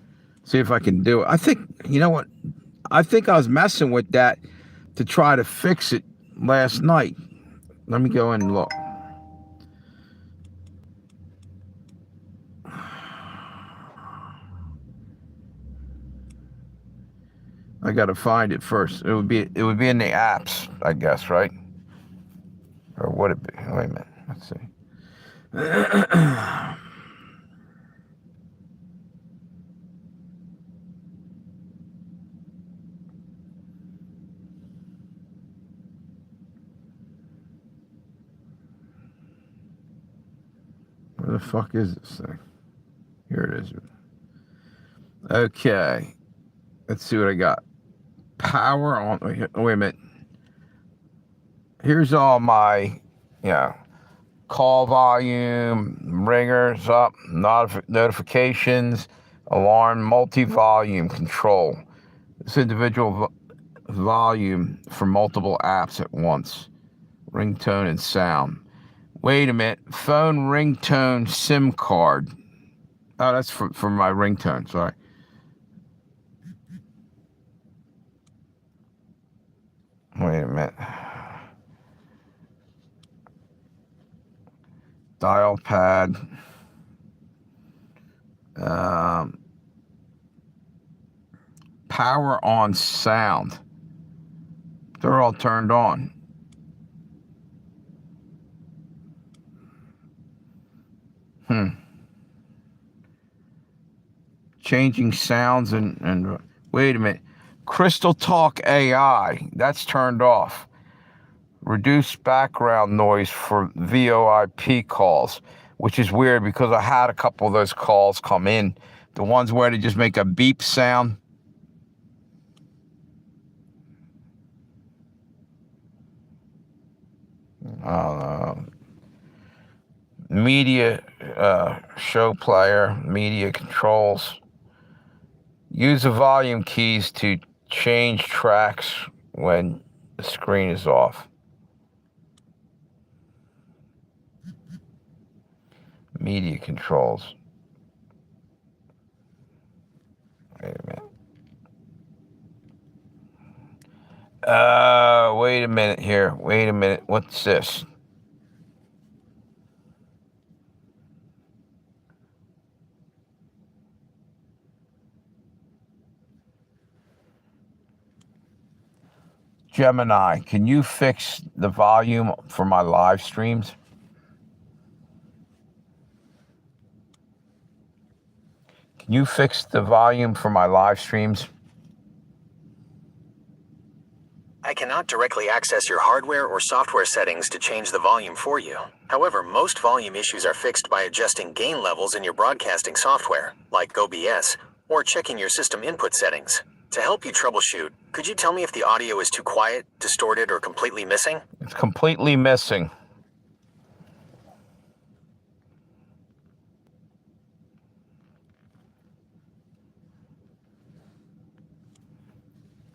See if I can do it. I think, you know what? I think I was messing with that to try to fix it last night. Let me go in and look. I gotta find it first. It would be in the apps, I guess, right? Or would it be? Wait a minute. Let's see. Where the fuck is this thing? Here it is. Okay. Let's see what I got. Power on. Wait a minute. Here's all my, call volume, ringers up, notifications, alarm, multi-volume control. This individual volume for multiple apps at once. Ringtone and sound. Wait a minute. Phone ringtone SIM card. Oh, that's for my ringtone. Sorry. Wait a minute. Dial pad. Power on sound. They're all turned on. Changing sounds and wait a minute. Crystal Talk AI, that's turned off. Reduce background noise for VoIP calls, which is weird because I had a couple of those calls come in. The ones where they just make a beep sound. Media show player, media controls. Use the volume keys to change tracks when the screen is off. Media controls. Wait a minute. Wait a minute here. Wait a minute. What's this? Gemini, can you fix the volume for my live streams? Can you fix the volume for my live streams?
I cannot directly access your hardware or software settings to change the volume for you. However, most volume issues are fixed by adjusting gain levels in your broadcasting software, like OBS, or checking your system input settings. To help you troubleshoot, could you tell me if the audio is too quiet, distorted, or completely missing?
It's completely missing.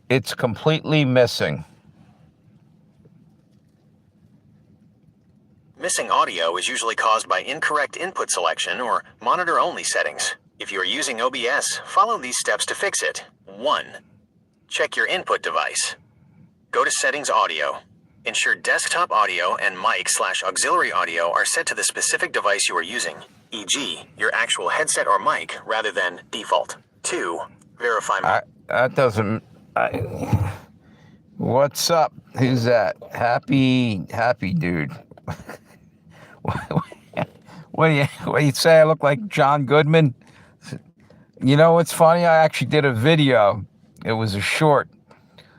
It's completely missing.
Missing audio is usually caused by incorrect input selection or monitor-only settings. If you are using OBS, follow these steps to fix it. 1. Check your input device. Go to Settings Audio. Ensure desktop audio and mic/auxiliary audio are set to the specific device you are using, e.g., your actual headset or mic rather than default. 2. Verify.
That doesn't... What's up? Who's that? Happy dude. What do you say? I look like John Goodman? You know what's funny? I actually did a video. It was a short.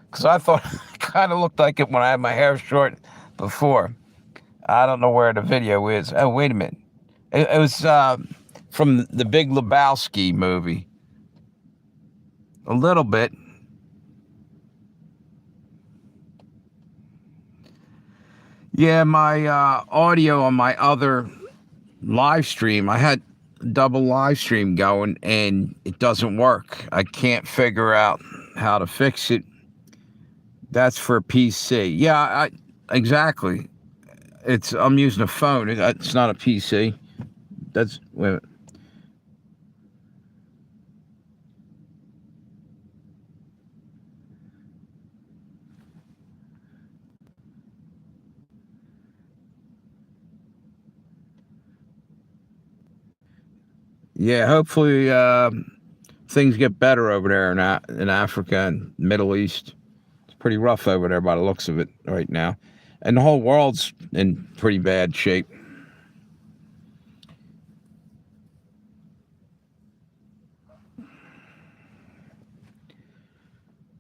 Because I thought I kind of looked like it when I had my hair short before. I don't know where the video is. Oh, wait a minute. It was from the Big Lebowski movie. A little bit. Yeah, my audio on my other live stream, I had double live stream going and it doesn't work. I can't figure out how to fix it. That's for a PC. Yeah, exactly. I'm using a phone. It's not a PC. Wait a minute. Yeah, hopefully things get better over there in Africa and Middle East. It's pretty rough over there by the looks of it right now. And the whole world's in pretty bad shape.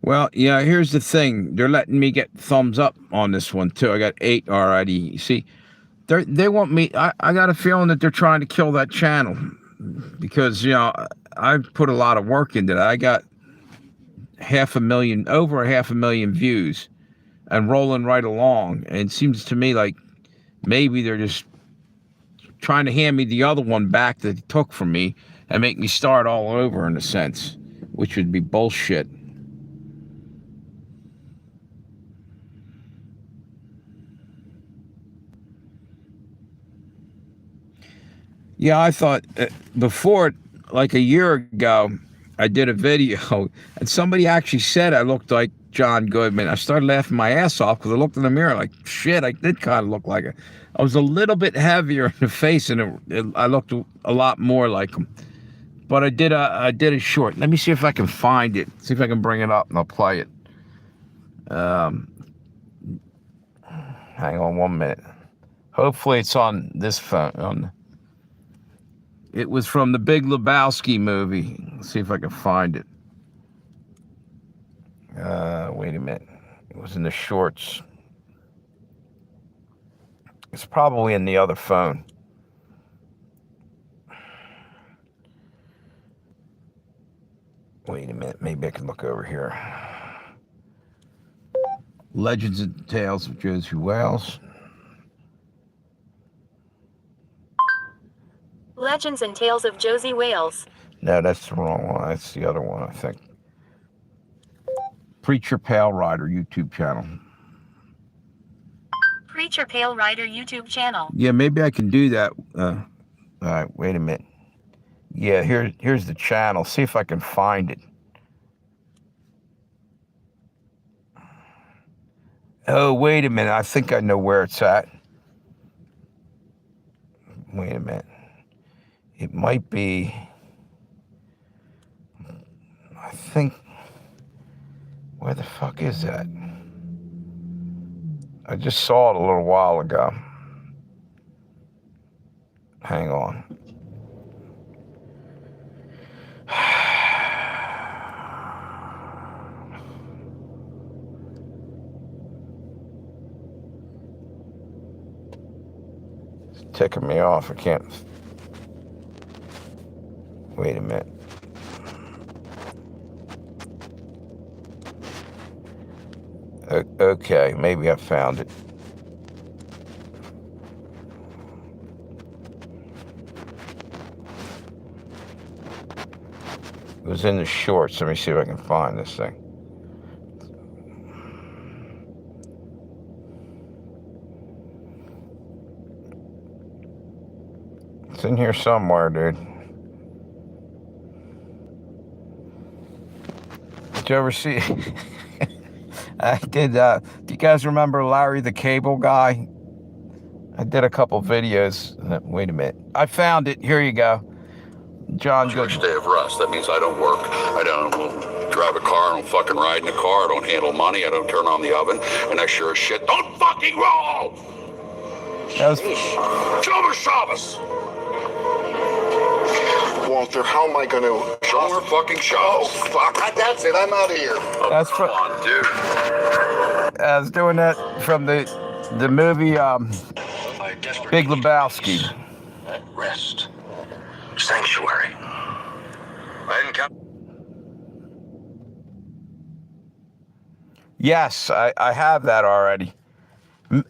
Well, yeah, here's the thing. They're letting me get thumbs up on this one, too. I got 8 already. You see, they want me... I got a feeling that they're trying to kill that channel. Because, I've put a lot of work into that. I got over 500,000 views and rolling right along. And it seems to me like maybe they're just trying to hand me the other one back that they took from me and make me start all over in a sense, which would be bullshit. Yeah, I thought before, like a year ago, I did a video and somebody actually said I looked like John Goodman. I started laughing my ass off because I looked in the mirror like, shit, I did kind of look like it. I was a little bit heavier in the face and I looked a lot more like him. But I did a short. Let me see if I can find it. See if I can bring it up and I'll play it. Hang on 1 minute. Hopefully it's on this phone. It was from the Big Lebowski movie. Let's see if I can find it. Wait a minute. It was in the shorts. It's probably in the other phone. Wait a minute. Maybe I can look over here. Legends and Tales of Josie Wales.
Legends and Tales of Josie Wales.
No, that's the wrong one. That's the other one, I think. Preacher Pale Rider YouTube channel.
Preacher Pale Rider YouTube channel.
Yeah, maybe I can do that. All right, wait a minute. Yeah, here's the channel. See if I can find it. Oh, wait a minute. I think I know where it's at. Wait a minute. It might be... I think... Where the fuck is that? I just saw it a little while ago. Hang on. It's ticking me off. I can't... Wait a minute. Okay, maybe I found it. It was in the shorts. Let me see if I can find this thing. It's in here somewhere, dude. Did you ever see... I did, do you guys remember Larry the Cable Guy? I did a couple videos. Wait a minute. I found it. Here you go. John
Jewish
Good.
day of rest. That means I don't work. I don't drive a car. I don't fucking ride in a car. I don't handle money. I don't turn on the oven. And I sure as shit don't fucking roll!
That was...
Shabbos!
Walter, how am I going to...
Shower fucking Shabbos.
Oh, fuck. That's it. I'm out of here.
That's
Come
from...
on, dude.
I was doing that from the movie Big Lebowski.
Rest. Sanctuary. I didn't count.
Yes, I have that already.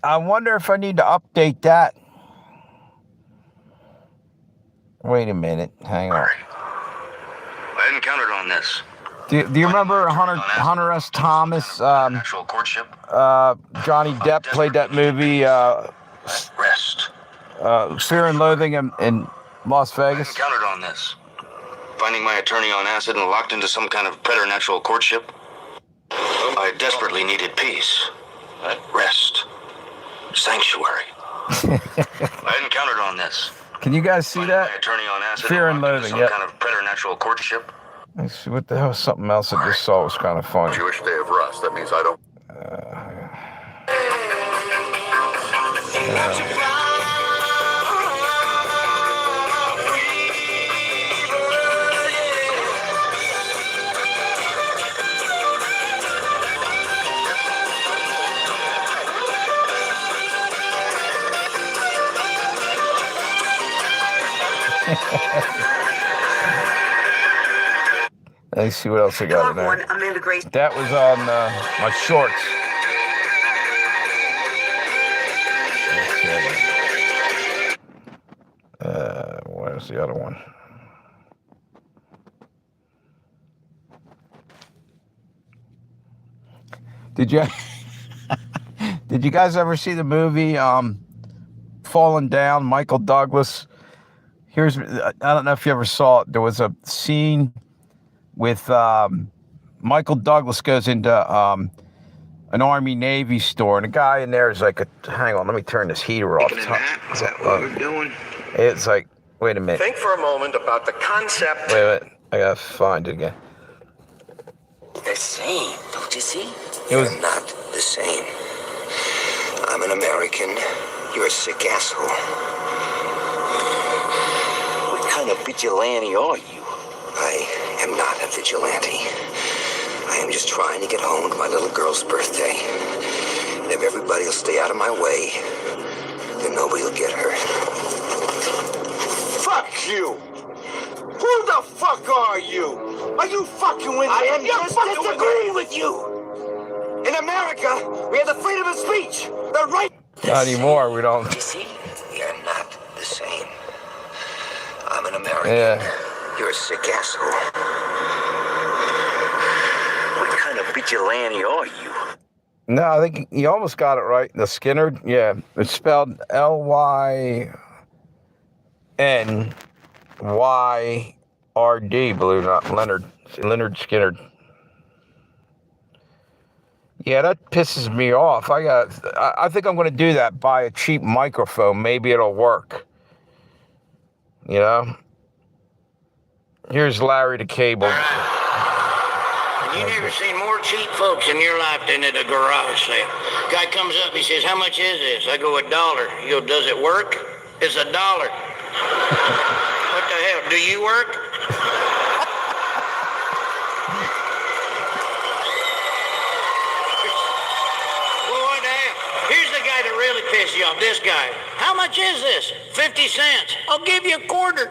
I wonder if I need to update that. Wait a minute. Hang on.
I hadn't counted on this.
Do you remember Hunter S. Thomas?
Actual courtship.
Johnny Depp played that movie
Rest.
Fear and Loathing in Las
I
Vegas.
hadn't counted on this. Finding my attorney on acid and locked into some kind of preternatural courtship. I desperately needed peace. Rest. Sanctuary. I hadn't counted on this.
Can you guys see
Finding my
that?
attorney on acid
Fear and
locked into
Loathing,
some
yep.
kind of preternatural courtship.
Let's see, what the hell? Something else I just saw was kind of funny.
Jewish day of rest. That means I don't...
Let's see what else I got in there. That was on my shorts. Where's the other one? Did you guys ever see the movie Falling Down, Michael Douglas? I don't know if you ever saw it. There was a scene with Michael Douglas goes into an Army-Navy store, and the guy in there is like hang on, let me turn this heater off.
Taking a nap? Is that what we're doing?
It's like, wait a minute.
Think for a moment about the concept.
Wait a minute. I gotta find it again.
The same, don't you see?
It was-
You're not the same. I'm an American. You're a sick asshole. What kind of vigilante are you? I am not a vigilante. I am just trying to get home to my little girl's birthday. And if everybody will stay out of my way, then nobody will get her.
Fuck you! Who the fuck are you? Are you fucking with me?
I am
You're
just
fucking
disagreeing with you. In America, we have the freedom of speech. The right...
Not anymore, we don't.
You see? You're not the same. I'm an American.
Yeah.
You're a sick asshole. What kind of vigilante are you?
No, I think you almost got it right. The Skinner, yeah. It's spelled Lynyrd, believe it or not. Leonard Skinner. Yeah, that pisses me off. I think I'm going to do that. Buy a cheap microphone. Maybe it'll work. You know? Here's Larry the Cable.
You never seen more cheap folks in your life than at a garage sale. Guy comes up, he says, "How much is this?" I go, $1. You go, "Does it work?" "It's $1. What the hell? Do you work? Well, what the hell? Here's the guy that really pisses you off. This guy. "How much is this?" 50 cents. "I'll give you a quarter."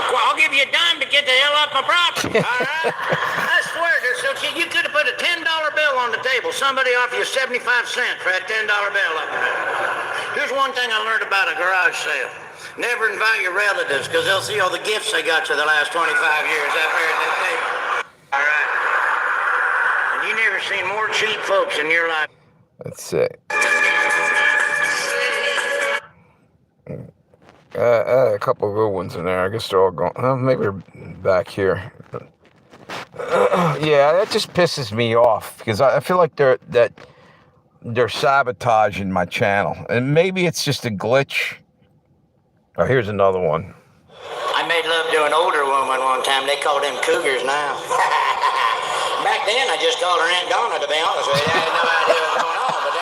"I'll give you a dime to get the hell off my property." All right? I swear, you could have put a $10 bill on the table. Somebody offer you 75 cents for that $10 bill up there. Here's one thing I learned about a garage sale. Never invite your relatives, because they'll see all the gifts they got you the last 25 years out there at that table. All right? And you never seen more cheap folks in your life.
That's it. A couple of good ones in there. I guess they're all gone. Maybe they're back here. Yeah, that just pisses me off because I feel like they're sabotaging my channel, and maybe it's just a glitch. Oh, here's another one.
I made love to an older woman one time. They call them cougars now. Back then, I just called her Aunt Donna, to be honest with you. I had no idea what was going on, but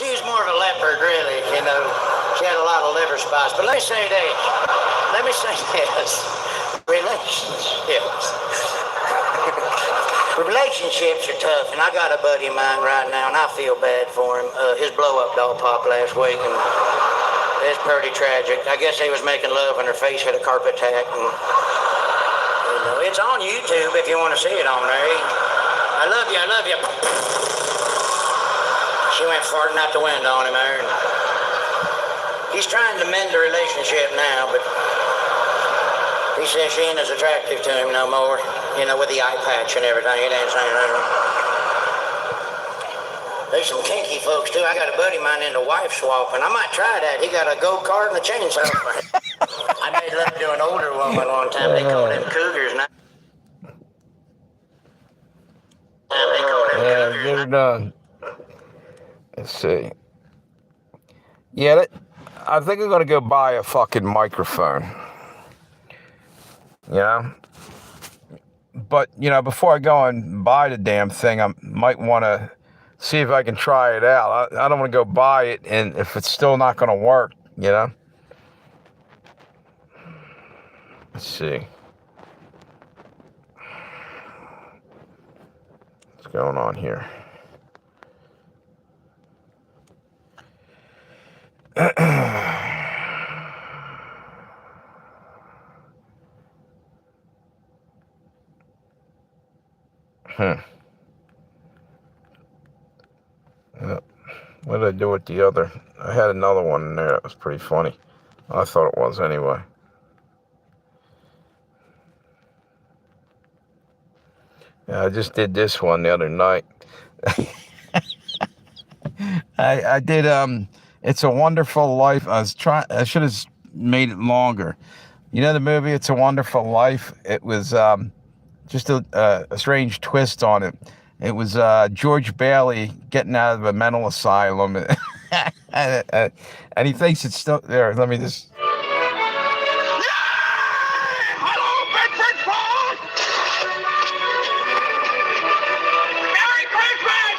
she was more of a leopard, really, you know. She had a lot of liver spots. But let me say this. Relationships are tough, and I got a buddy of mine right now, and I feel bad for him. His blow-up doll popped last week, and it's pretty tragic. I guess he was making love, and her face had a carpet tack. And, you know, it's on YouTube if you want to see it on there. I love you, I love you. She went farting out the window on him there. And he's trying to mend the relationship now, but he says she ain't as attractive to him no more. You know, with the eye patch and everything. He ain't saying nothing. There's some kinky folks, too. I got a buddy of mine into wife swapping. I might try that. He got a go-kart and a chainsaw. I made love to an older woman one time. They call them cougars now.
Yeah, get her done. Let's see. Yeah, I think I'm going to go buy a fucking microphone. You know? But, you know, before I go and buy the damn thing, I might want to see if I can try it out. I don't want to go buy it, and if it's still not going to work, you know? Let's see. What's going on here? What did I do with the other? I had another one in there that was pretty funny. I thought it was anyway. Yeah, I just did this one the other night. I did It's a Wonderful Life. I should have made it longer. You know the movie It's a Wonderful Life? It was just a strange twist on it. It was George Bailey getting out of a mental asylum, and he thinks it's still there. Let me just.
Hello, Bedford Falls! Merry Christmas!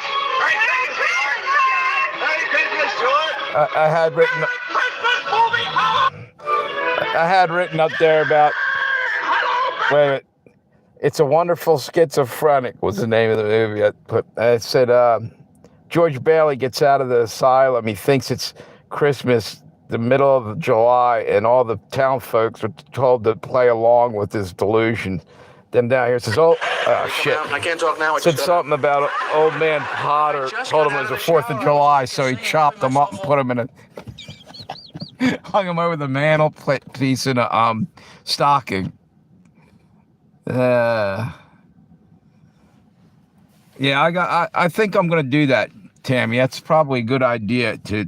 Merry Christmas, George!
I had written up there about. Wait a minute. It's a Wonderful Schizophrenic was the name of the movie. I said George Bailey gets out of the asylum. He thinks it's Christmas, the middle of July, and all the town folks are told to play along with his delusion. Then down here it says, "Oh shit!"
I can't talk now.
Said something about old man Potter. Told him it was the 4th of July, so he chopped him up and put him in a. Hung him over the mantelpiece in a stocking. Yeah, I think I'm gonna do that, Tammy. That's probably a good idea to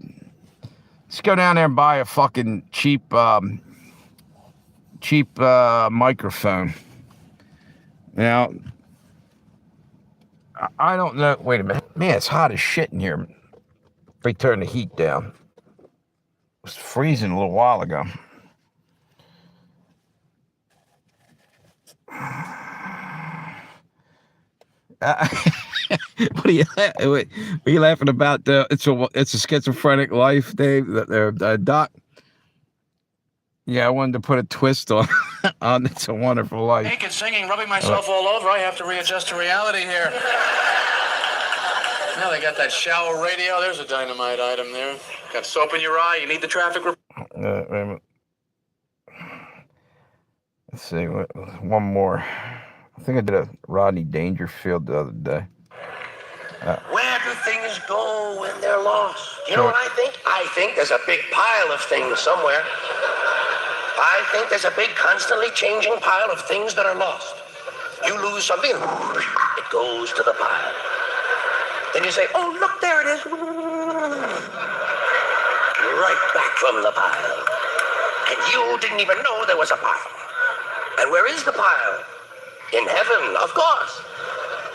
just go down there and buy a fucking cheap microphone. Now, I don't know. Wait a minute. Man, it's hot as shit in here. They turn the heat down. It was freezing a little while ago. What are you laughing about? It's a schizophrenic life, Dave. Doc. Yeah, I wanted to put a twist on on It's a Wonderful Life.
Naked singing, rubbing myself all over. I have to readjust to reality here. Now they got that shower radio. There's a dynamite item there. Got soap in your eye. You need the traffic report.
Wait a minute. Let's see. One more. I think I did a Rodney Dangerfield the other day.
Where do things go when they're lost?
You know what I think? I think there's a big pile of things somewhere. I think there's a big, constantly changing pile of things that are lost. You lose something, it goes to the pile. Then you say, oh, look, there it is. Right back from the pile. And you didn't even know there was a pile. And where is the pile? In heaven, of course.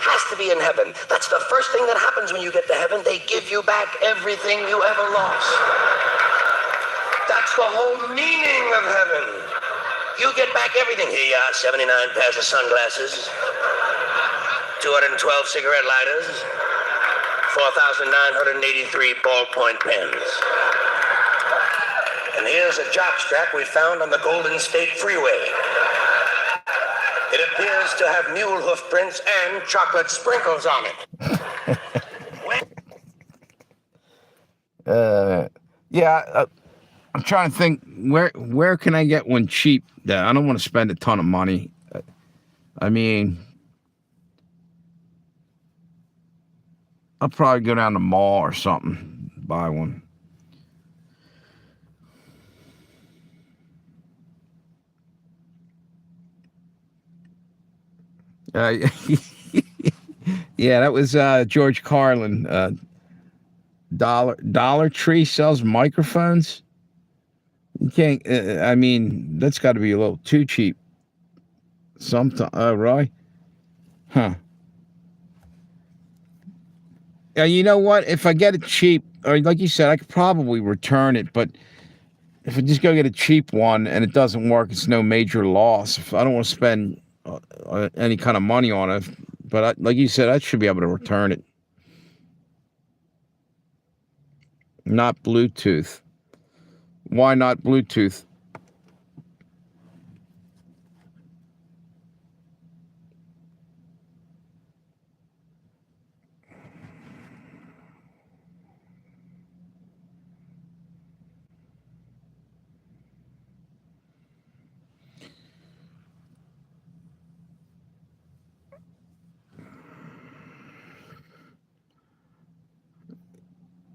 Has to be in heaven. That's the first thing that happens when you get to heaven. They give you back everything you ever lost. That's the whole meaning of heaven. You get back everything. Here you are, 79 pairs of sunglasses, 212 cigarette lighters, 4,983 ballpoint pens. And here's a jockstrap we found on the Golden State Freeway. It appears to have mule hoof prints and chocolate sprinkles on it.
I'm trying to think where can I get one cheap that I don't want to spend a ton of money. I mean, I'll probably go down to the mall or something, buy one. Yeah, that was George Carlin. Dollar Tree sells microphones. You can't. I mean, that's got to be a little too cheap. Sometimes, right? Huh? Yeah, you know what? If I get it cheap, or like you said, I could probably return it. But if I just go get a cheap one and it doesn't work, it's no major loss. If I don't want to spend any kind of money on it, but like you said, I should be able to return it. Not Bluetooth. Why not Bluetooth?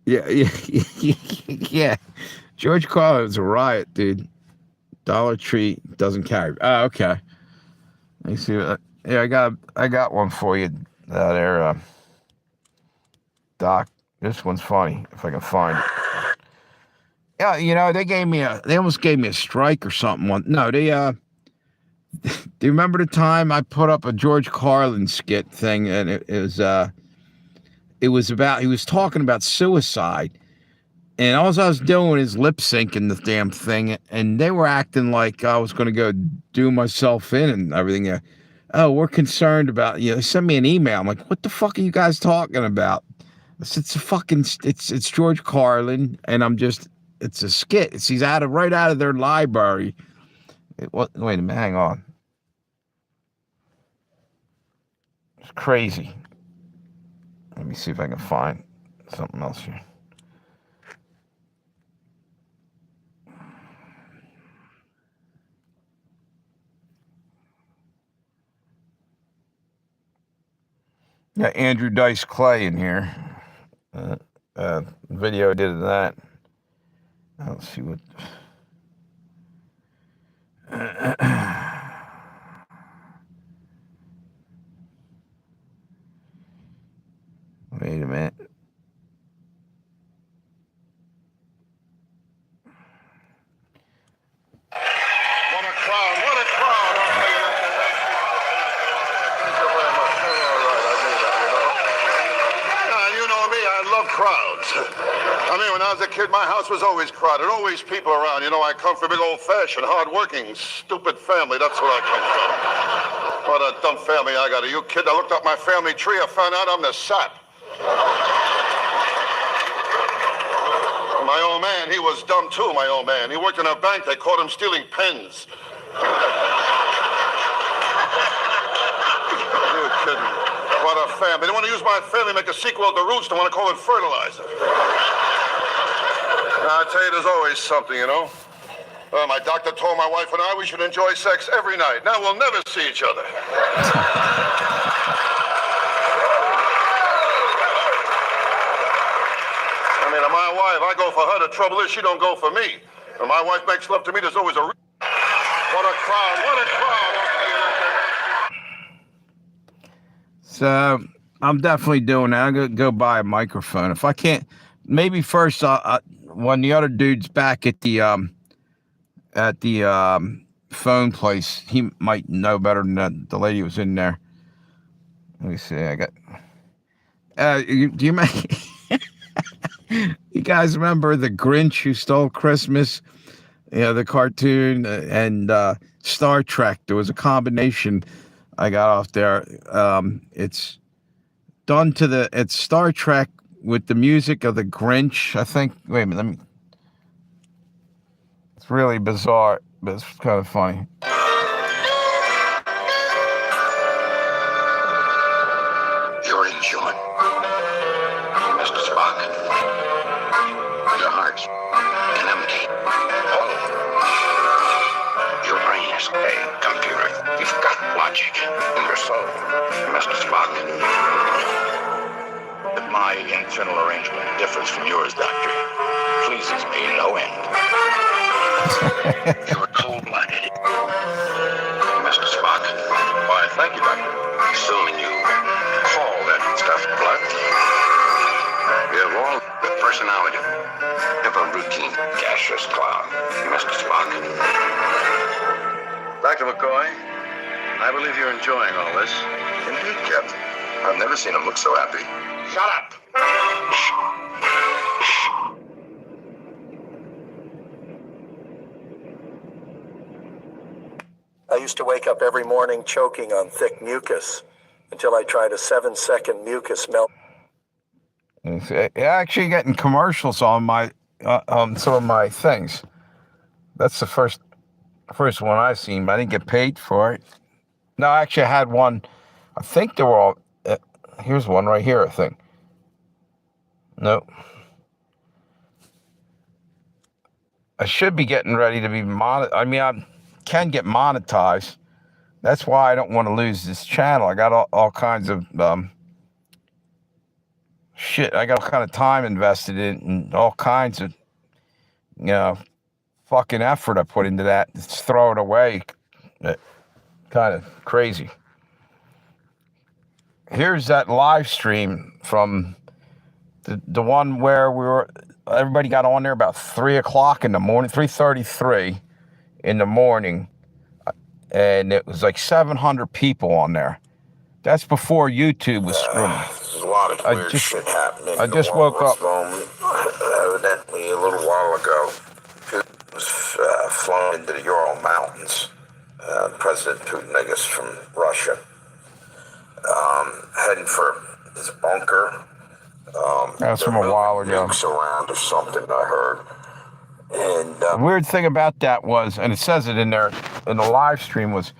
Yeah. George Carlin was a riot, dude. Dollar Tree doesn't carry. Oh, okay. Let me see. Yeah, I got one for you there, Doc. This one's funny if I can find it. Yeah, you know they almost gave me a strike or something. No, do you remember the time I put up a George Carlin skit thing and it was about, he was talking about suicide, and all I was doing is lip syncing the damn thing, and they were acting like I was going to go do myself in and everything. Oh, we're concerned about, they sent me an email. I'm like, what the fuck are you guys talking about? I said, it's George Carlin, and it's a skit. He's right out of their library. Wait a minute, hang on. It's crazy. Let me see if I can find something else here. Got Andrew Dice Clay in here. Video I did of that. Let's see what. Wait a minute.
What a crowd, what a crowd. Thank you very much. All right, I knew that,
crowds. I mean, when I was a kid, my house was always crowded, always people around. You know, I come from a big old-fashioned, hard-working, stupid family. That's where I come from. What a dumb family I got. Are you kidding? I looked up my family tree. I found out I'm the sap. My old man, he was dumb too, my old man. He worked in a bank. They caught him stealing pens. You're kidding. What a family. They want to use my family to make a sequel to Roots. They want to call it Fertilizer. I tell you, there's always something, you know. My doctor told my wife and I we should enjoy sex every night. Now we'll never see each other. I mean, my wife, I go for her. The trouble is she don't go for me. When my wife makes love to me, there's always a... What a crowd, what a crowd.
So I'm definitely doing that. I'm going to go buy a microphone. If I can't, maybe first, when the other dude's back at the phone place, he might know better than the lady was in there. Let me see. I got... do you make... You guys remember the Grinch Who Stole Christmas? You know, the cartoon and Star Trek. There was a combination I got off there. It's done to it's Star Trek with the music of the Grinch, I think. Wait a minute, it's really bizarre, but it's kind of funny.
You're inhuman, Mr. Spock. Your heart's an empty hole. Your brain is a computer. You've got logic in your soul, Mr. Spock. But my internal arrangement differs from yours, Doctor. Pleases me no end. You're cold-blooded, Mr. Spock. Why, thank you, Doctor. Assuming you call that stuff blood. We have all the personality of a routine gaseous cloud, Mr. Spock. Dr. McCoy, I believe you're enjoying all this. Indeed, Captain. I've never seen him look so happy. Shut up!
I used to wake up every morning choking on thick mucus until I tried a 7-second mucus melt.
Actually getting commercials on my on some of my things. That's the first one I've seen, but I didn't get paid for it. No, actually I had one. I think they were all here's one right here, I think. Nope. I should be getting ready to be I mean, I can get monetized. That's why I don't want to lose this channel. I got all kinds of shit. I got all kind of time invested in it and all kinds of, you know, fucking effort I put into that. Just throw it away. Kind of crazy. Here's that live stream from the one where everybody got on there about 3 o'clock in the morning, 3:33 in the morning, and it was like 700 people on there. That's before YouTube was streaming.
There's a lot of weird shit happening.
I just woke up.
Evidently, a little while ago, Putin was flown into the Ural Mountains. President Putin, I guess, from Russia, heading for his bunker.
That's from a while ago.
Nukes around or something, I heard. And
the weird thing about that was, and it says it in there in the live stream, was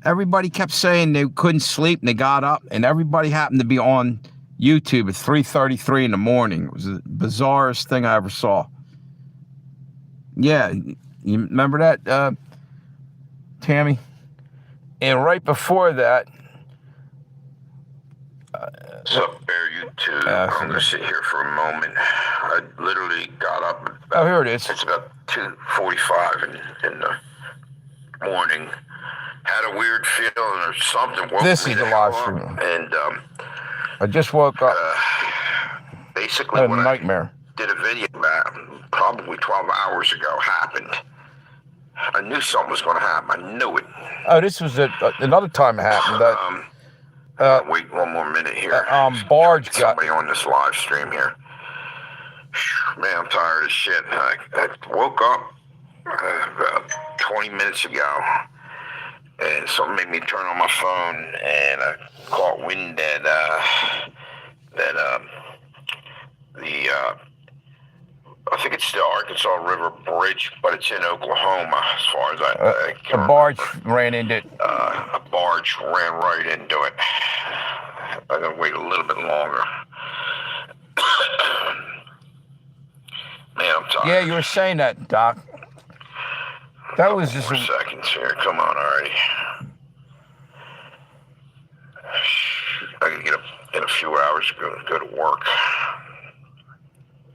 everybody kept saying they couldn't sleep and they got up, and everybody happened to be on YouTube at 3:33 in the morning. It was the bizarrest thing I ever saw. Yeah, you remember that, Tammy? And right before that,
What's up there, you two? I'm gonna sit here for a moment. I literally got up.
Oh, here it is.
It's about 2:45 in the morning. Had a weird feeling or something.
This is the live stream.
And
I just woke up.
Basically,
a
what
nightmare.
I did a video about probably 12 hours ago happened. I knew something was going to happen. I knew it.
Oh, this was another time it happened.
Wait one more minute here.
Barge got
somebody on this live stream here. Man, I'm tired as shit. I woke up about 20 minutes ago, and something made me turn on my phone, and I caught wind that I think it's the Arkansas River Bridge, but it's in Oklahoma, as far as I can
A barge ran into it.
a barge ran right into it. I gotta wait a little bit longer. Man, I'm tired.
Yeah, you were saying that, Doc. That was just
4 seconds here. Come on, already. I gotta get up in a few hours to go to work.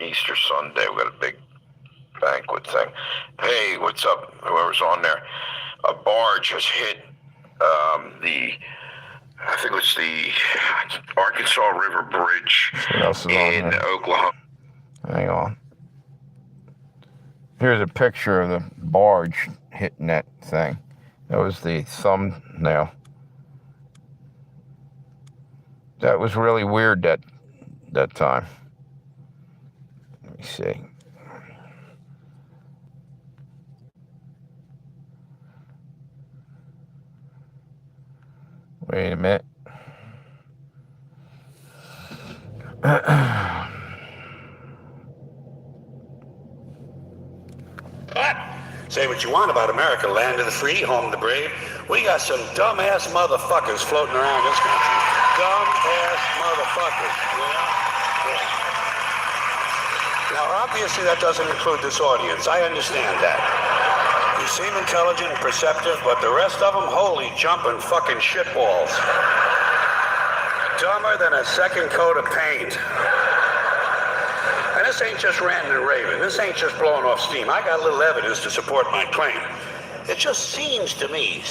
Easter Sunday, we got a big banquet thing. Hey, what's up? Whoever's on there. A barge has hit I think it was the Arkansas River Bridge in Oklahoma.
Hang on. Here's a picture of the barge hitting that thing. That was the thumbnail. That was really weird that time. Let me see. Wait a minute.
Say what you want about America, land of the free, home of the brave. We got some dumbass motherfuckers floating around this country. Dumbass motherfuckers, you know? Yeah. Now, obviously, that doesn't include this audience. I understand that. You seem intelligent and perceptive, but the rest of them, holy jumping fucking shitballs. Dumber than a second coat of paint. And this ain't just ranting and raving. This ain't just blowing off steam. I got a little evidence to support my claim. It just seems to me,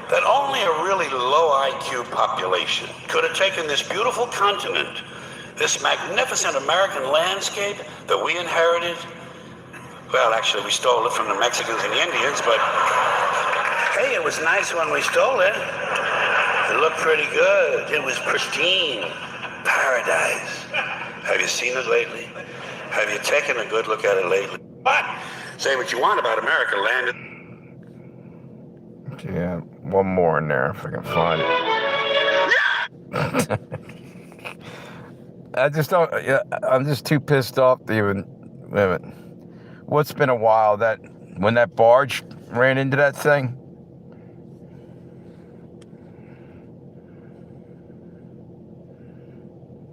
that only a really low IQ population could have taken this beautiful continent, this magnificent American landscape that we inherited. Well, actually, we stole it from the Mexicans and the Indians, but hey, it was nice when we stole it. It looked pretty good. It was pristine. Paradise. Have you seen it lately? Have you taken a good look at it lately? But say what you want about America, land.
Yeah, one more in there if I can find it. I just don't. Yeah, I'm just too pissed off to even. Wait a minute. What's been a while that when that barge ran into that thing?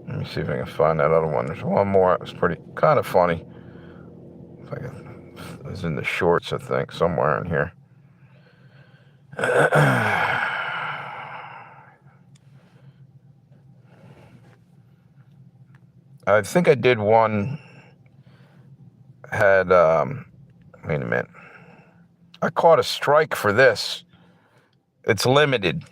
Let me see if I can find that other one. There's one more. It was pretty kind of funny. If I can, it was in the shorts, I think, somewhere in here. I think I did one. Had wait a minute. I caught a strike for this. It's limited.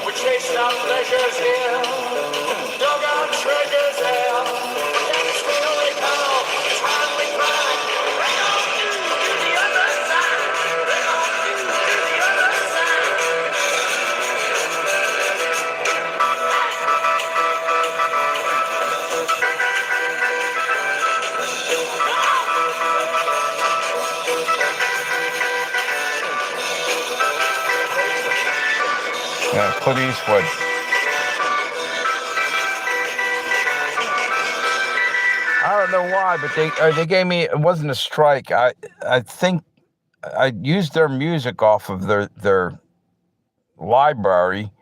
We're chasing our pleasures here, dug our treasures there. That's where we go, it's how we cry. Bring on to the other side, bring on to the other side.
Yeah, Clint Eastwood. I don't know why, but they gave me. It wasn't a strike. I think I used their music off of their library.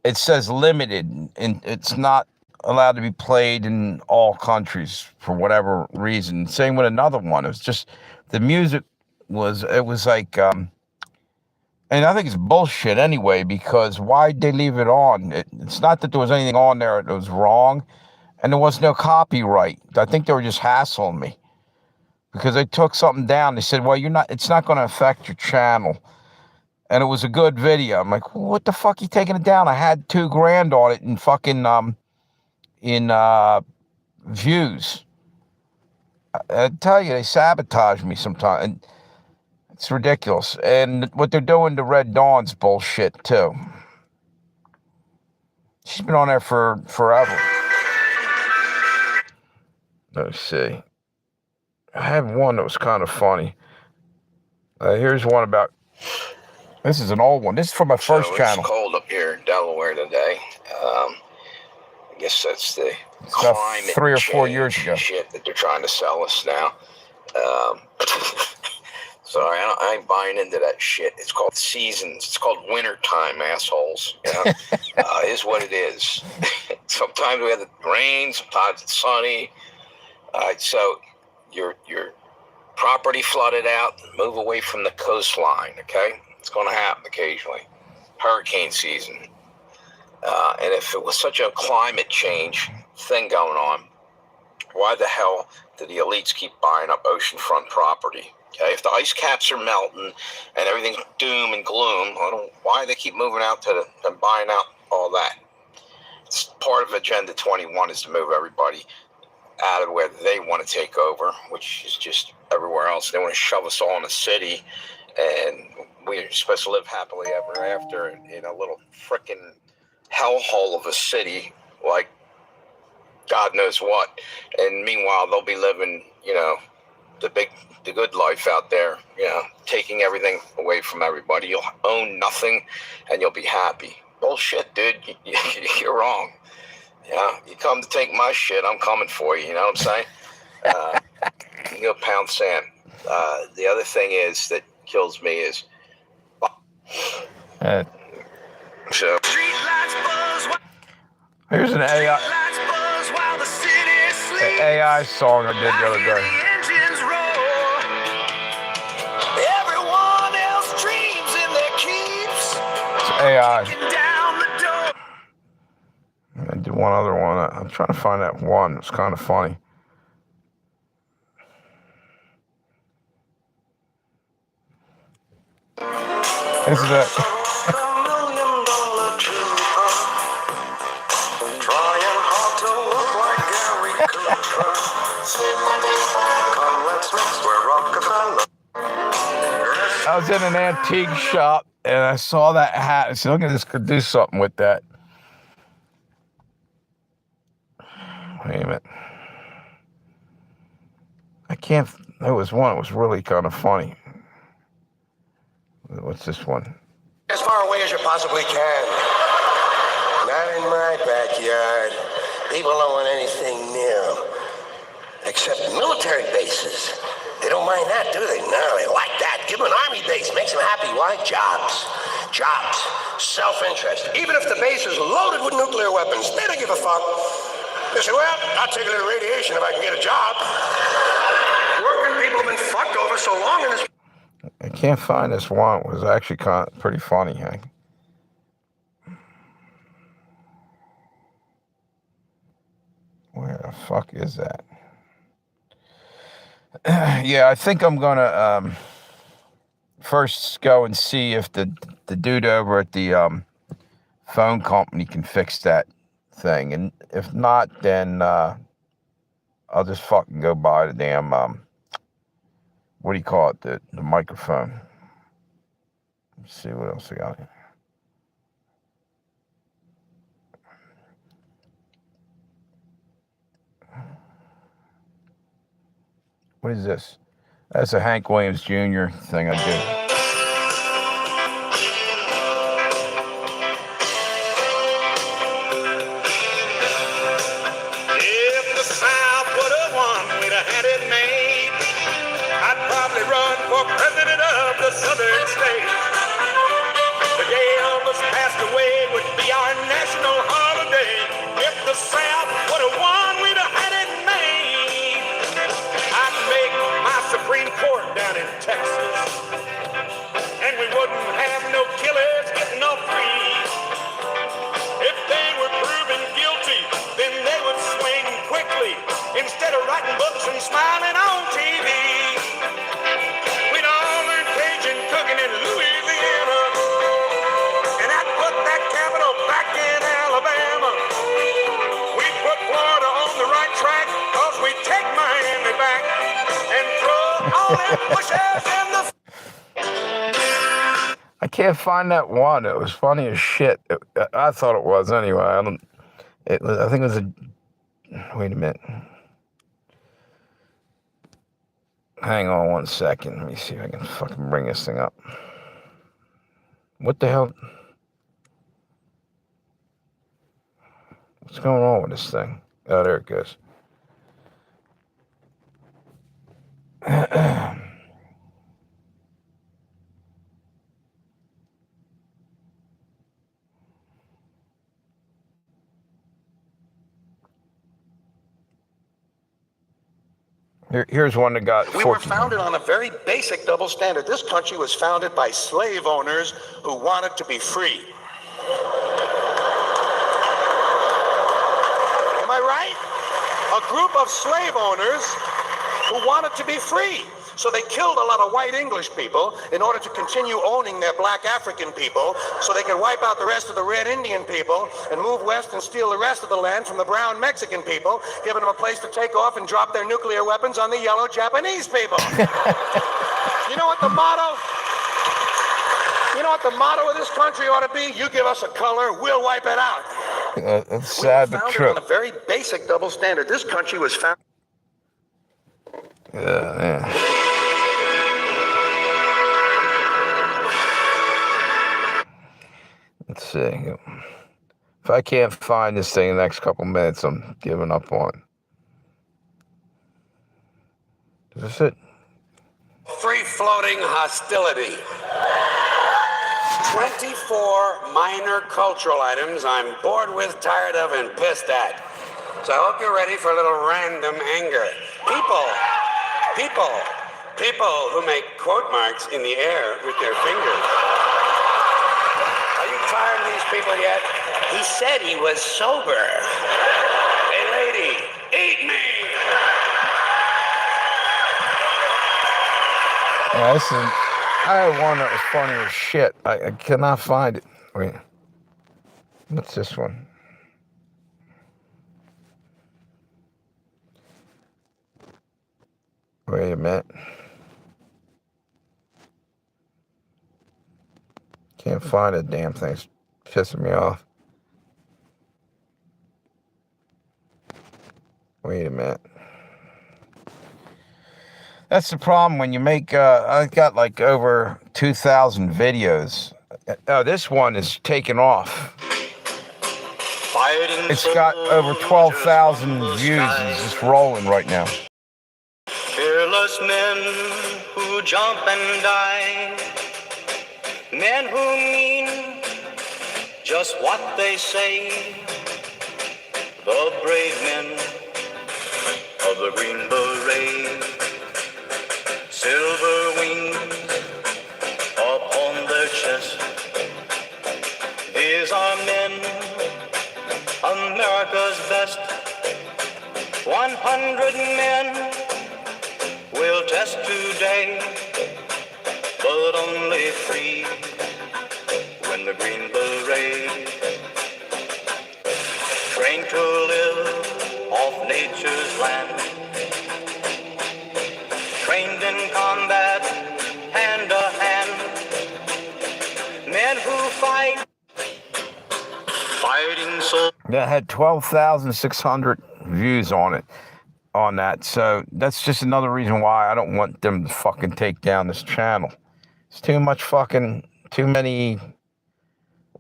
It says limited, and it's not allowed to be played in all countries for whatever reason. Same with another one. It was just the music was. It was like. And I think it's bullshit anyway, because why'd they leave it on? It's not that there was anything on there that was wrong, and there was no copyright. I think they were just hassling me because they took something down. They said, well, it's not going to affect your channel. And it was a good video. I'm like, well, what the fuck are you taking it down? I had $2,000 on it in fucking, views. I tell you, they sabotage me sometimes. And it's ridiculous. And what they're doing to Red Dawn's bullshit, too. She's been on there for forever. Let's see. I had one that was kind of funny. Here's one about... This is an old one. This is from my first channel.
It's cold up here in Delaware today. I guess that's the
It's about
climate
3 or 4 years
change
ago.
shit that they're trying to sell us now. Sorry, I ain't buying into that shit. It's called seasons. It's called wintertime, assholes. You know? Is what it is. Sometimes we have the rain. Sometimes it's sunny. So your property flooded out. Move away from the coastline. Okay, it's going to happen occasionally. Hurricane season. And if it was such a climate change thing going on, why the hell do the elites keep buying up oceanfront property? Okay, if the ice caps are melting and everything's doom and gloom, why do they keep moving out and buying out all that? It's part of Agenda 21 is to move everybody out of where they want to take over, which is just everywhere else. They want to shove us all in a city, and we're supposed to live happily ever after in a little frickin' hellhole of a city, like God knows what. And meanwhile, they'll be living, the good life out there, taking everything away from everybody. You'll own nothing and you'll be happy. Bullshit, dude. You're wrong. Yeah, you come to take my shit, I'm coming for you. You know what I'm saying? You go pound sand. The other thing is that kills me is so.
Here's an AI song I did the other day.
Everyone else dreams in their keeps.
It's AI. I did one other one. I'm trying to find that one. It's kind of funny. This is it. I was in an antique shop and I saw that hat. I said, look at this, could do something with that. Wait a minute. I can't, there was one, it was really kind of funny. What's this one?
As far away as you possibly can. Not in my backyard. People don't want anything new. Except military bases. They don't mind that, do they? No, they like that. Give them an army base. Makes them happy. Why? Jobs. Jobs. Self-interest. Even if the base is loaded with nuclear weapons, they don't give a fuck. They say, well, I'll take a little radiation if I can get a job. Working people have been fucked over so long in this...
I can't find this one. It was actually kind of pretty funny, Hank. Where the fuck is that? Yeah, I think I'm gonna first go and see if the dude over at the phone company can fix that thing, and if not, then I'll just fucking go buy the damn what do you call it, the microphone. Let's see what else I got here. What is this? That's a Hank Williams Jr. thing I did.
If the South would have won, we'd have had it made. I'd probably run for president of the Southern states. The day Elvis passed away would be our national holiday. If the South would have won, we'd have had it made. I'd make my Supreme Court down in Texas, and we wouldn't have no killers getting off free. If they were proven guilty, then they would swing quickly instead of writing books and smiling on TV. We'd all learn Cajun cooking in Louisiana, and I'd put that capital back in Alabama. We'd put Florida on the right track, 'cause we'd take Miami back.
I can't find that one. It was funny as shit. I thought it was anyway. I don't. It was. I think it was a. Wait a minute. Hang on 1 second. Let me see if I can fucking bring this thing up. What the hell? What's going on with this thing? Oh, there it goes. Here's one that got.
We were founded on a very basic double standard. This country was founded by slave owners who wanted to be free. Am I right? A group of slave owners who wanted to be free. So they killed a lot of white English people in order to continue owning their black African people so they could wipe out the rest of the red Indian people and move west and steal the rest of the land from the brown Mexican people, giving them a place to take off and drop their nuclear weapons on the yellow Japanese people. You know what the motto? You know what the motto of this country ought to be? You give us a color, we'll wipe it out.
It's sad but true.
On a very basic double standard. This country was founded.
Yeah. Let's see. If I can't find this thing in the next couple minutes, I'm giving up on it. Is this it?
Free-floating hostility. 24 minor cultural items I'm bored with, tired of, and pissed at. So I hope you're ready for a little random anger. People who make quote marks in the air with their fingers. Are you tired of these people yet? He said he was sober. Hey, lady, eat me!
Yeah, this is. I had one that was funny as shit. I cannot find it. Wait. What's this one? Wait a minute. Can't find the damn thing. It's pissing me off. Wait a minute. That's the problem when you make, I got like over 2,000 videos. Oh, this one is taken off. It's got over 12,000 views. It's just rolling right now.
Fearless men who jump and die, men who mean just what they say, the brave men of the Green Beret, silver wings upon their chest. These are men, America's best. 100 men will test today, but only 3 when the Green Beret, trained to live off nature's land, trained in combat, hand to hand, men who fight, fighting so.
That had 12,600 views on it. On that, so that's just another reason why I don't want them to fucking take down this channel. It's too much fucking,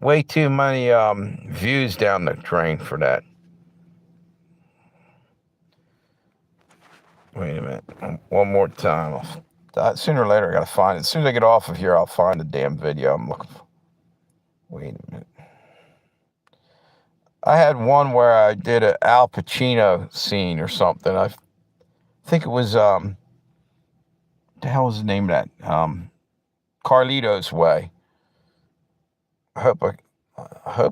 way too many views down the drain for that. Wait a minute, one more time. Sooner or later I gotta find it. As soon as I get off of here, I'll find the damn video I'm looking for. Wait a minute. I had one where I did an Al Pacino scene or something. I think it was, what the hell was the name of that? Carlito's Way. I hope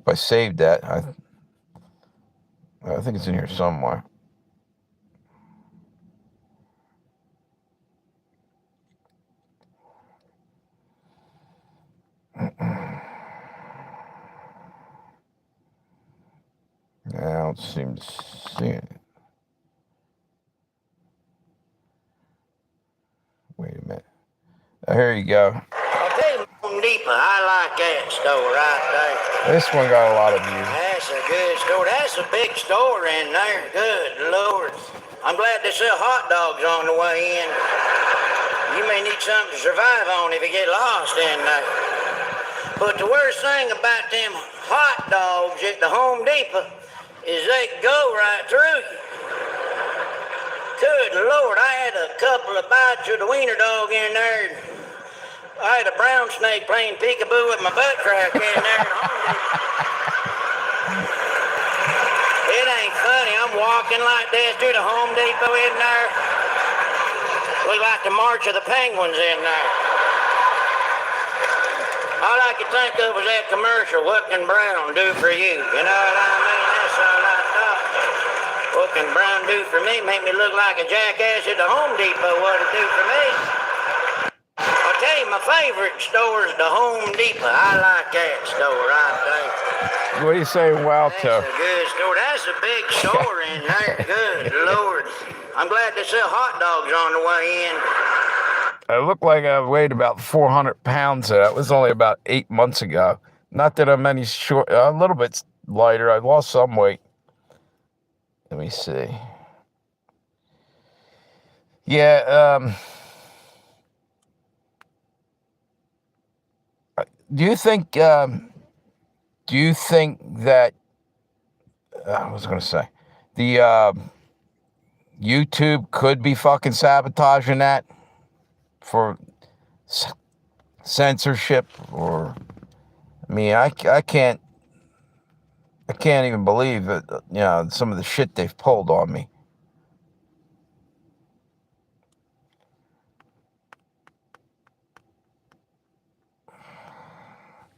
I saved that. I think it's in here somewhere. I don't seem to see it. Wait Wait a minute. Oh, here you go.
I'll tell you, Home Depot, I like that store right there.
This one got a lot of views.
That's a good store. That's a big store in there. Good Lord. I'm glad they sell hot dogs on the way in. You may need something to survive on if you get lost in there. But the worst thing about them hot dogs at the Home Depot is they go right through you. Good Lord, I had a couple of bites of the wiener dog in there. I had a brown snake playing peekaboo with my butt crack in there at Home Depot. It ain't funny. I'm walking like this through the Home Depot in there. Look like the March of the Penguins in there. All I could think of was that commercial, what can Brown do for you? You know what I mean? That's all I thought. What can Brown do for me? Make me look like a jackass at the Home Depot. What it do for me? I'll tell you, my favorite store is the Home Depot. I like that store right there.
What do you say, Walter?
That's a good store. That's a big store in there. Good Lord. I'm glad they sell hot dogs on the way in.
I looked like I weighed about 400 pounds. That was only about 8 months ago. Not that I'm any short, a little bit lighter. I lost some weight. Let me see. Yeah, do you think that, I was going to say, the YouTube could be fucking sabotaging that for censorship? Or, I mean, I can't even believe that, you know, some of the shit they've pulled on me.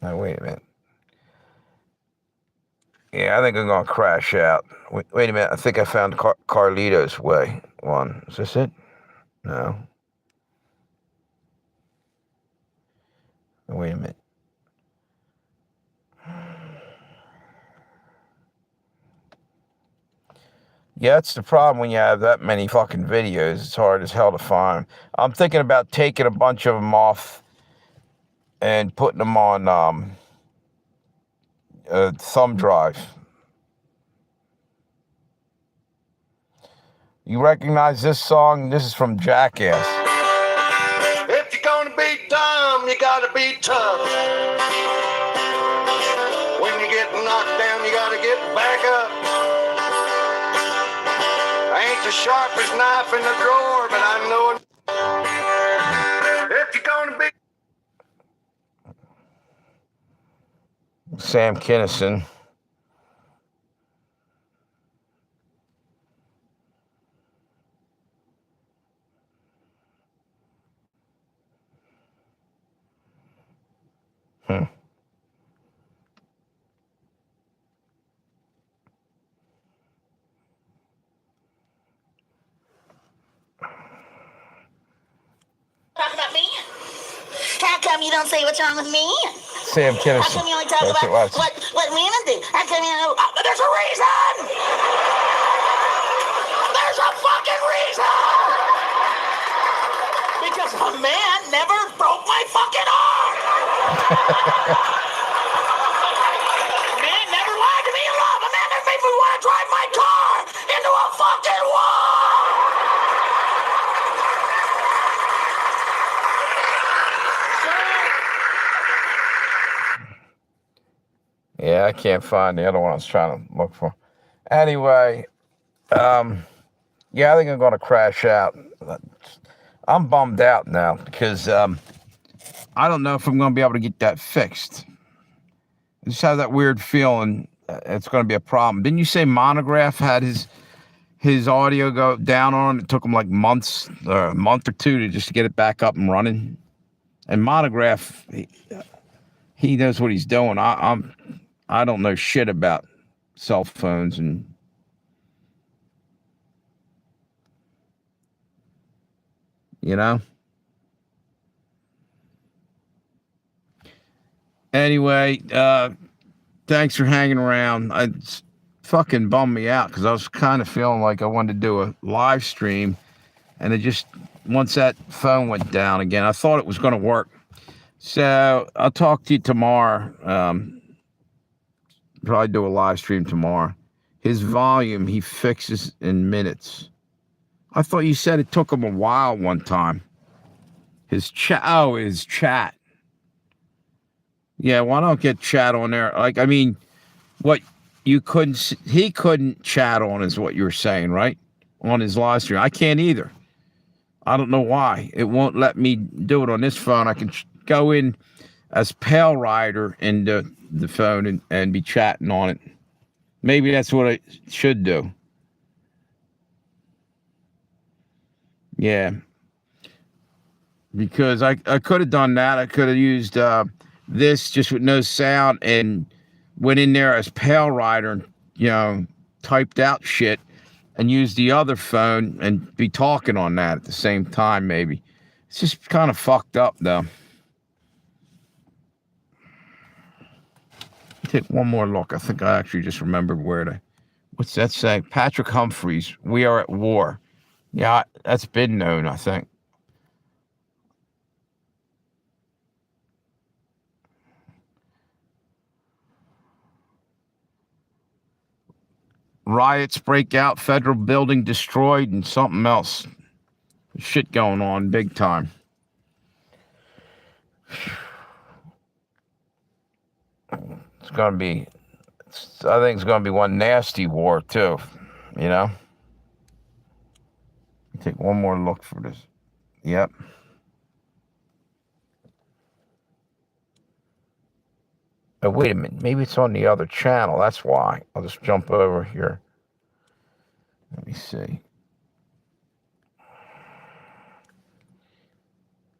Now, wait a minute. Yeah, I think I'm going to crash out. Wait a minute. I think I found Carlito's Way one. Is this it? No. Wait a minute. Yeah, that's the problem when you have that many fucking videos. It's hard as hell to find. I'm thinking about taking a bunch of them off and putting them on a thumb drive. You recognize this song? This is from Jackass.
If you're gonna be dumb, you gotta be tough. When you get knocked down, you gotta get back up. I ain't the sharpest knife in the drawer, but I know if you're gonna be.
Sam Kinison.
Talk about men. How come you don't say what's wrong with men?
Sam Kinison.
How come you only talk
That's
about
it,
what women do? How come you know? Oh, there's a reason! There's a fucking reason! Because a man never broke my fucking arm! A man never lied to me in love! A man never made me want to drive my car into a fucking wall!
Yeah, I can't find the other one I was trying to look for. Anyway, yeah, I think I'm going to crash out. I'm bummed out now because I don't know if I'm going to be able to get that fixed. I just have that weird feeling it's going to be a problem. Didn't you say Monograph had his audio go down on it? It took him like months, or a month or two to just get it back up and running. And Monograph, he knows what he's doing. I don't know shit about cell phones and you know. Anyway, thanks for hanging around. It's fucking bummed me out because I was kind of feeling like I wanted to do a live stream And it just, once that phone went down again, I thought it was going to work. So I'll talk to you tomorrow. Probably do a live stream tomorrow. His volume, he fixes in minutes. I thought you said it took him a while one time. His chat. Oh, his chat. Yeah, why don't get chat on there? Like, I mean, what you couldn't, he couldn't chat on is what you were saying, right? On his live stream. I can't either. I don't know why. It won't let me do it on this phone. I can go in as Pale Rider into the phone and be chatting on it. Maybe that's what I should do. Yeah. Because I could have done that. I could have used this just with no sound and went in there as Pale Rider and, you know, typed out shit and used the other phone and be talking on that at the same time, maybe. It's just kind of fucked up, though. Take one more look. I think I actually just remembered where to. What's that say? Patrick Humphreys. We are at war. Yeah, that's been known, I think. Riots break out, federal building destroyed, and something else. Shit going on big time. It's going to be, I think it's going to be one nasty war, too. You know? Take one more look for this. Yep. Oh, wait a minute. Maybe it's on the other channel. That's why. I'll just jump over here. Let me see.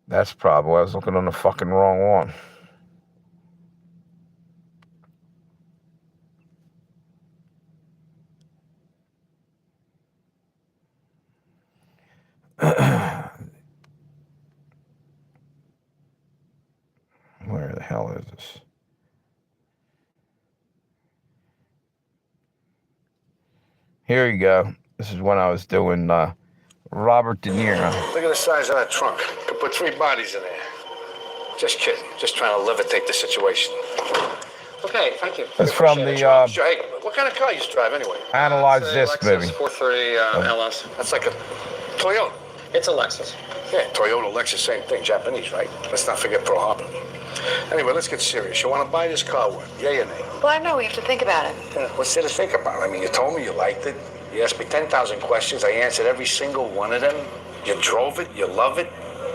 That's probably, I was looking on the fucking wrong one. Where the hell is this? Here you go. This is when I was doing Robert De Niro.
Look at the size of that trunk. Could put 3 bodies in there. Just kidding. Just trying to levitate the situation. Okay, thank you.
That's from the
hey, what kind of car you drive anyway?
Analyze This movie.
430 LS. That's like a Toyota. It's a Lexus. Yeah, Toyota, Lexus, same thing. Japanese, right? Let's not forget Pearl Harbor. Anyway, let's get serious. You want to buy this car? What? Yay or nay?
Well, I know we have to think about it.
Yeah, what's there to think about? I mean, you told me you liked it. You asked me 10,000 questions. I answered every single one of them. You drove it. You love it.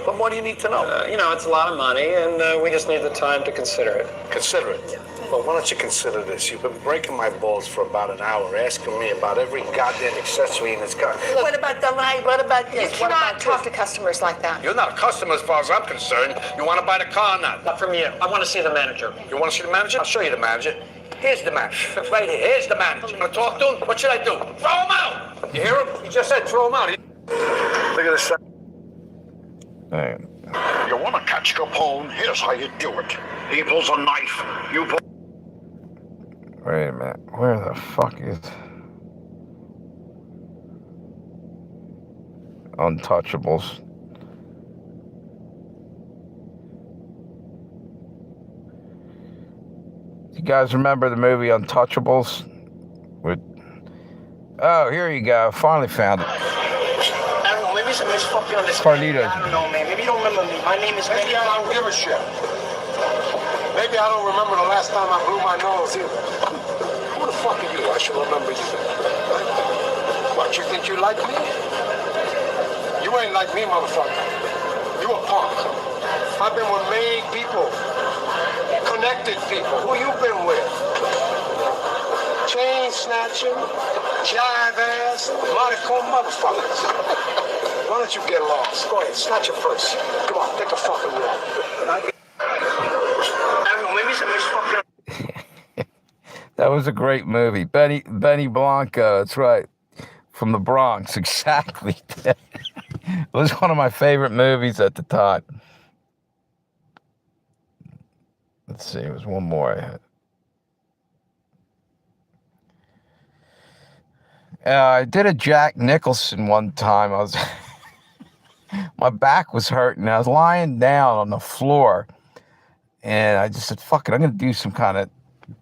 What more do you need to know?
You know, it's a lot of money, and we just need the time to consider it.
Consider it? Yeah. Well, why don't you consider this? You've been breaking my balls for about an hour, asking me about every goddamn accessory in this car.
Look,
what about the light? What about this?
You cannot talk to customers like that.
You're not a customer as far as I'm concerned. You want to buy the car or not?
Not from you. I want to see the manager.
You want to see the manager? I'll show you the manager. Here's the manager. Right here. Here's the manager. You want to talk to him? What should I do? Throw him out! You hear him? He just said throw him out. Look at this.
Hey.
You want to catch Capone? Here's how you do it. He pulls a knife. You pull...
Wait a minute. Where the fuck is Untouchables? You guys remember the movie Untouchables? With oh, here you go. Finally found it.
I don't know, maybe somebody's fucking on this.
Carlitos.
I don't know, man. Maybe you don't remember me. My name is
Maybe I don't give a shit. Maybe I don't remember the last time I blew my nose either. Who the fuck are you? I should remember you. What, you think you like me? You ain't like me, motherfucker. You a punk. I've been with made people. Connected people. Who you been with? Chain snatching, jive ass, monochrome motherfuckers. Why don't you get lost? Go ahead, snatch it first. Come on, take a fucking walk.
That was a great movie. Benny Blanco, that's right. From the Bronx, exactly. It was one of my favorite movies at the time. Let's see, it was one more I had. I did a Jack Nicholson one time. my back was hurting. I was lying down on the floor, and I just said, "Fuck it, I'm gonna do some kind of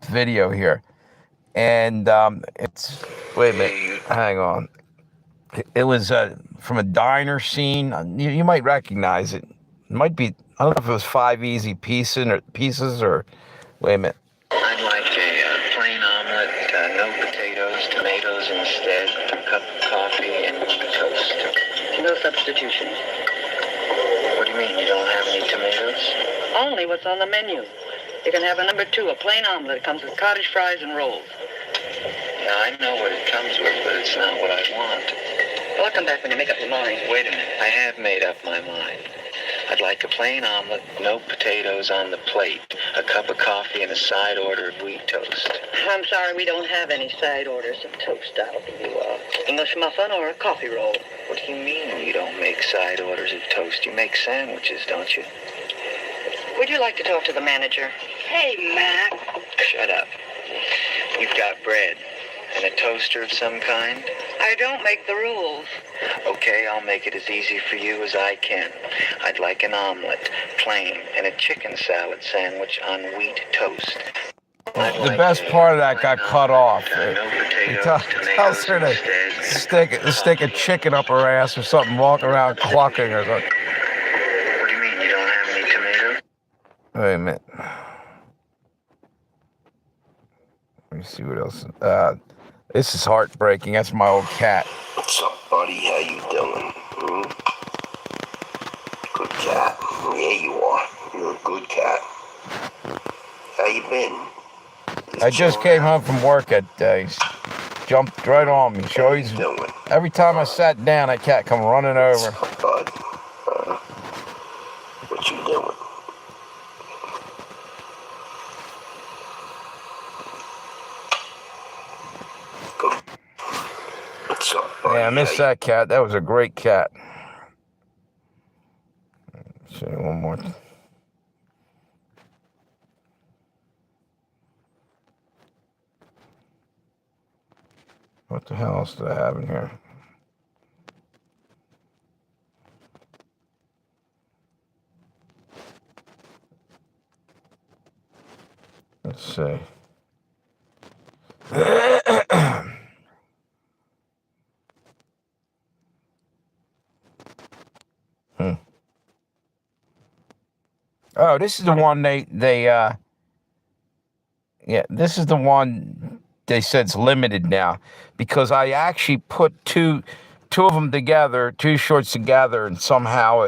video here." And it's wait a minute, hang on. It was from a diner scene. You might recognize it. It might be. I don't know if it was 5 Easy Pieces or. Wait a minute.
I'd like a plain omelet, no potatoes, tomatoes instead, a cup of coffee, and toast. No substitutions. What do you mean, you don't have any tomatoes?
Only what's on the menu. You can have a number 2, a plain omelet. It comes with cottage fries and rolls.
Now, I know what it comes with, but it's not what I want.
Well, I'll come back when you make up your mind.
Wait a minute, I have made up my mind. I'd like a plain omelet, no potatoes on the plate, a cup of coffee, and a side order of wheat toast.
I'm sorry, we don't have any side orders of toast. I'll give you a English muffin or a coffee roll.
What do you mean you don't make side orders of toast? You make sandwiches, don't you?
Would you like to talk to the manager? Hey, Mac.
Shut up. You've got bread and a toaster of some kind?
I don't make the rules.
Okay, I'll make it as easy for you as I can. I'd like an omelet, plain, and a chicken salad sandwich on wheat toast.
The best part of that got cut off. He tells her to stick a chicken up her ass or something, walk around clucking or something.
What do you mean you don't have any tomatoes?
Wait a minute. Let me see what else. This is heartbreaking. That's my old cat.
What's up, buddy? How you doing? Good cat. Yeah, you are. You're a good cat. How you been?
I just came home from work that day. Jumped right on me. She always, every time I sat down, that cat come running over.
What's up, bud? What you doing? What's up, buddy?
Yeah, I missed that cat. That was a great cat. Let's see, one more. What the hell else do I have in here? Let's see. Oh, this is the one this is the one they said it's limited now, because I actually put two of them together, 2 shorts together, and somehow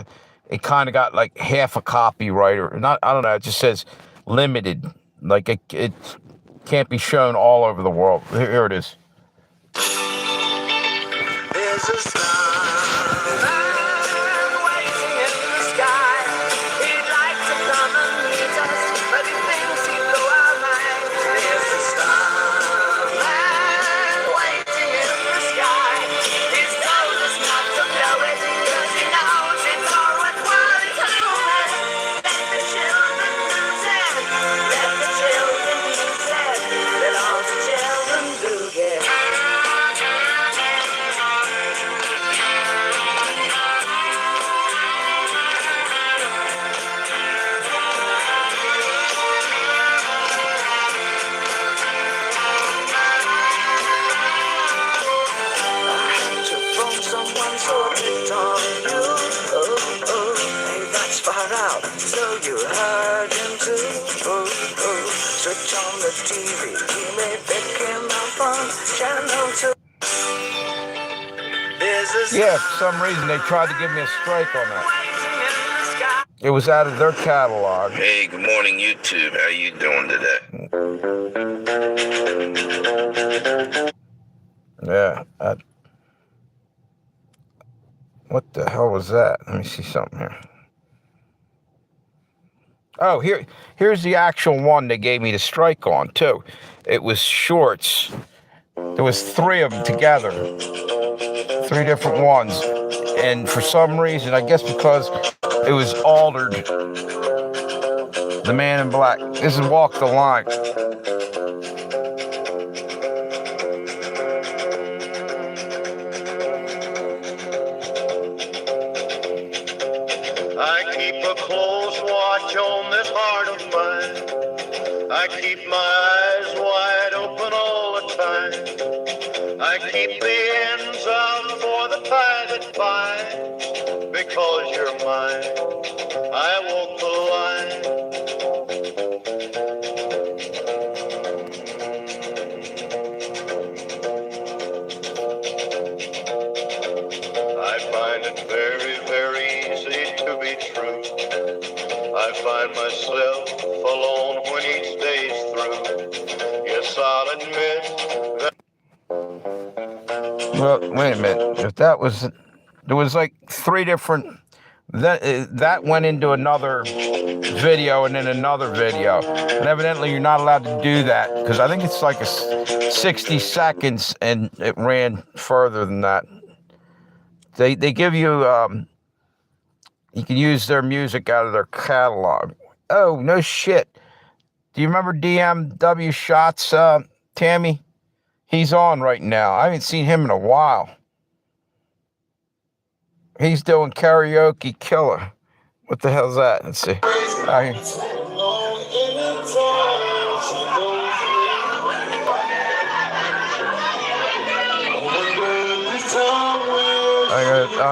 it kind of got like half a copyright or not. I don't know. It just says limited, like it can't be shown all over the world. Here it is.
There's a starman waiting in the sky. He'd like to come and meet us, but he thinks he'd blow our mind. There's a starman waiting in the sky. He's told us not to blow it, 'cause he knows it's all worthwhile. It's a moment. Let the children lose it. Let the children use it. Let all the children do it. From someone so picked on you. Hey, that's far out. So you heard him too. Switch on the TV. You may pick him up on channel 2.
Yeah, for some reason they tried to give me a strike on that. It was out of their catalog.
Hey, good morning, YouTube. How you doing today?
Yeah. What the hell was that? Let me see something here. Oh, here's the actual one they gave me the strike on, too. It was shorts. There was 3 of them together. 3 different ones. And for some reason, I guess because it was altered, the Man in Black. This is Walk the Line.
I keep a close watch on this heart of mine. I keep my eyes wide open all the time. I keep the ends out for the tie that binds. Because you're mine, I walk the line. I find it very, very easy to be true. I find myself alone when each day's through. Yes, I'll admit that.
Well, wait a minute. If that was, there was like 3 different. That went into another video and then another video, and evidently you're not allowed to do that because I think it's like a 60 seconds, and it ran further than that. They give you you can use their music out of their catalog. Oh no shit! Do you remember DMW Shots, Tammy? He's on right now. I haven't seen him in a while. He's doing Karaoke Killer. What the hell's that? Let's see. I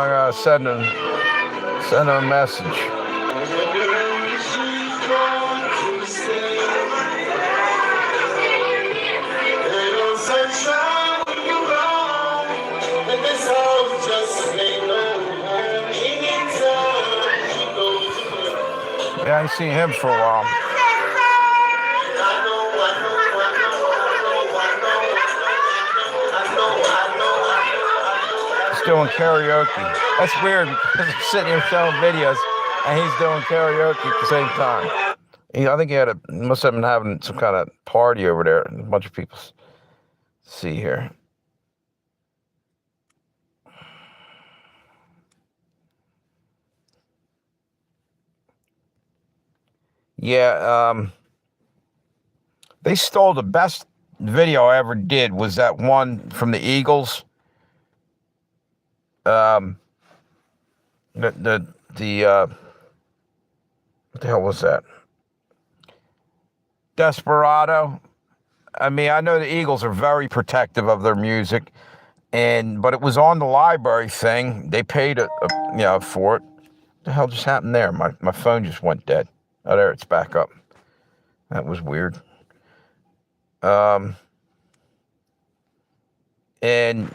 gotta send him a message. Yeah, I ain't seen him for a while. He's doing karaoke. That's weird because I'm sitting here showing videos and he's doing karaoke at the same time. I think he must have been having some kind of party over there. A bunch of people. See here. Yeah, they stole the best video I ever did was that one from the Eagles. What the hell was that? Desperado. I mean, I know the Eagles are very protective of their music, but it was on the library thing. They paid for it. What the hell just happened there? My phone just went dead. Oh, there, it's back up. That was weird. And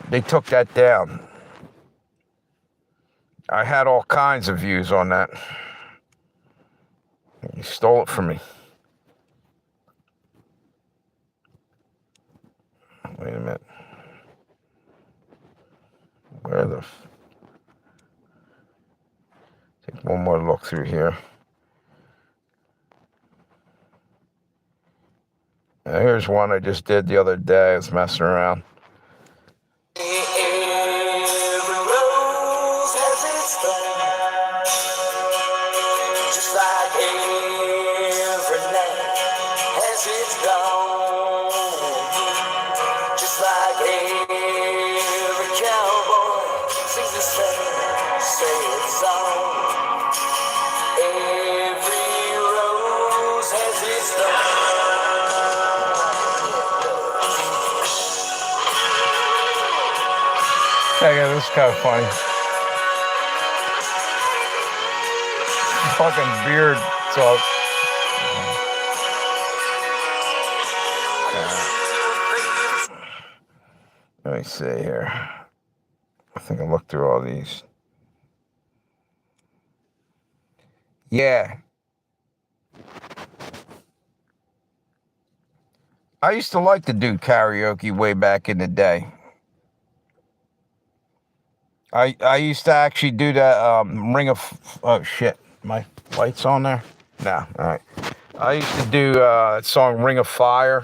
they took that down. I had all kinds of views on that. He stole it from me. Wait a minute. Where the... Take one more look through here. Here's one I just did the other day. I was messing around.
Just like every night has its dawn. Just like every cowboy sings the same song. Every rose has its dawn.
Yeah, this is kind of funny. Fucking beard talk. Let me see here. I think I looked through all these. Yeah. I used to like to do karaoke way back in the day. I used to actually do that Ring of... Oh, shit. My light's on there? No. All right. I used to do that song Ring of Fire.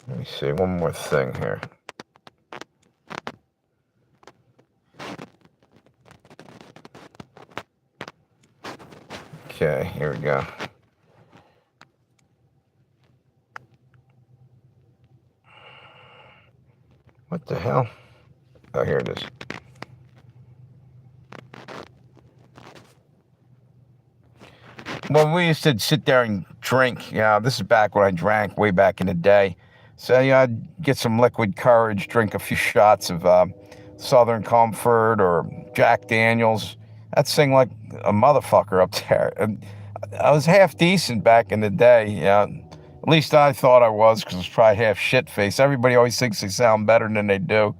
Let me see. One more thing here. Okay, here we go. What the hell? Oh, here it is. Well, we used to sit there and drink. This is back when I drank, way back in the day. So, I'd get some liquid courage, drink a few shots of Southern Comfort or Jack Daniels. I'd sing like a motherfucker up there. And I was half decent back in the day. At least I thought I was, because I was probably half shit-faced. Everybody always thinks they sound better than they do.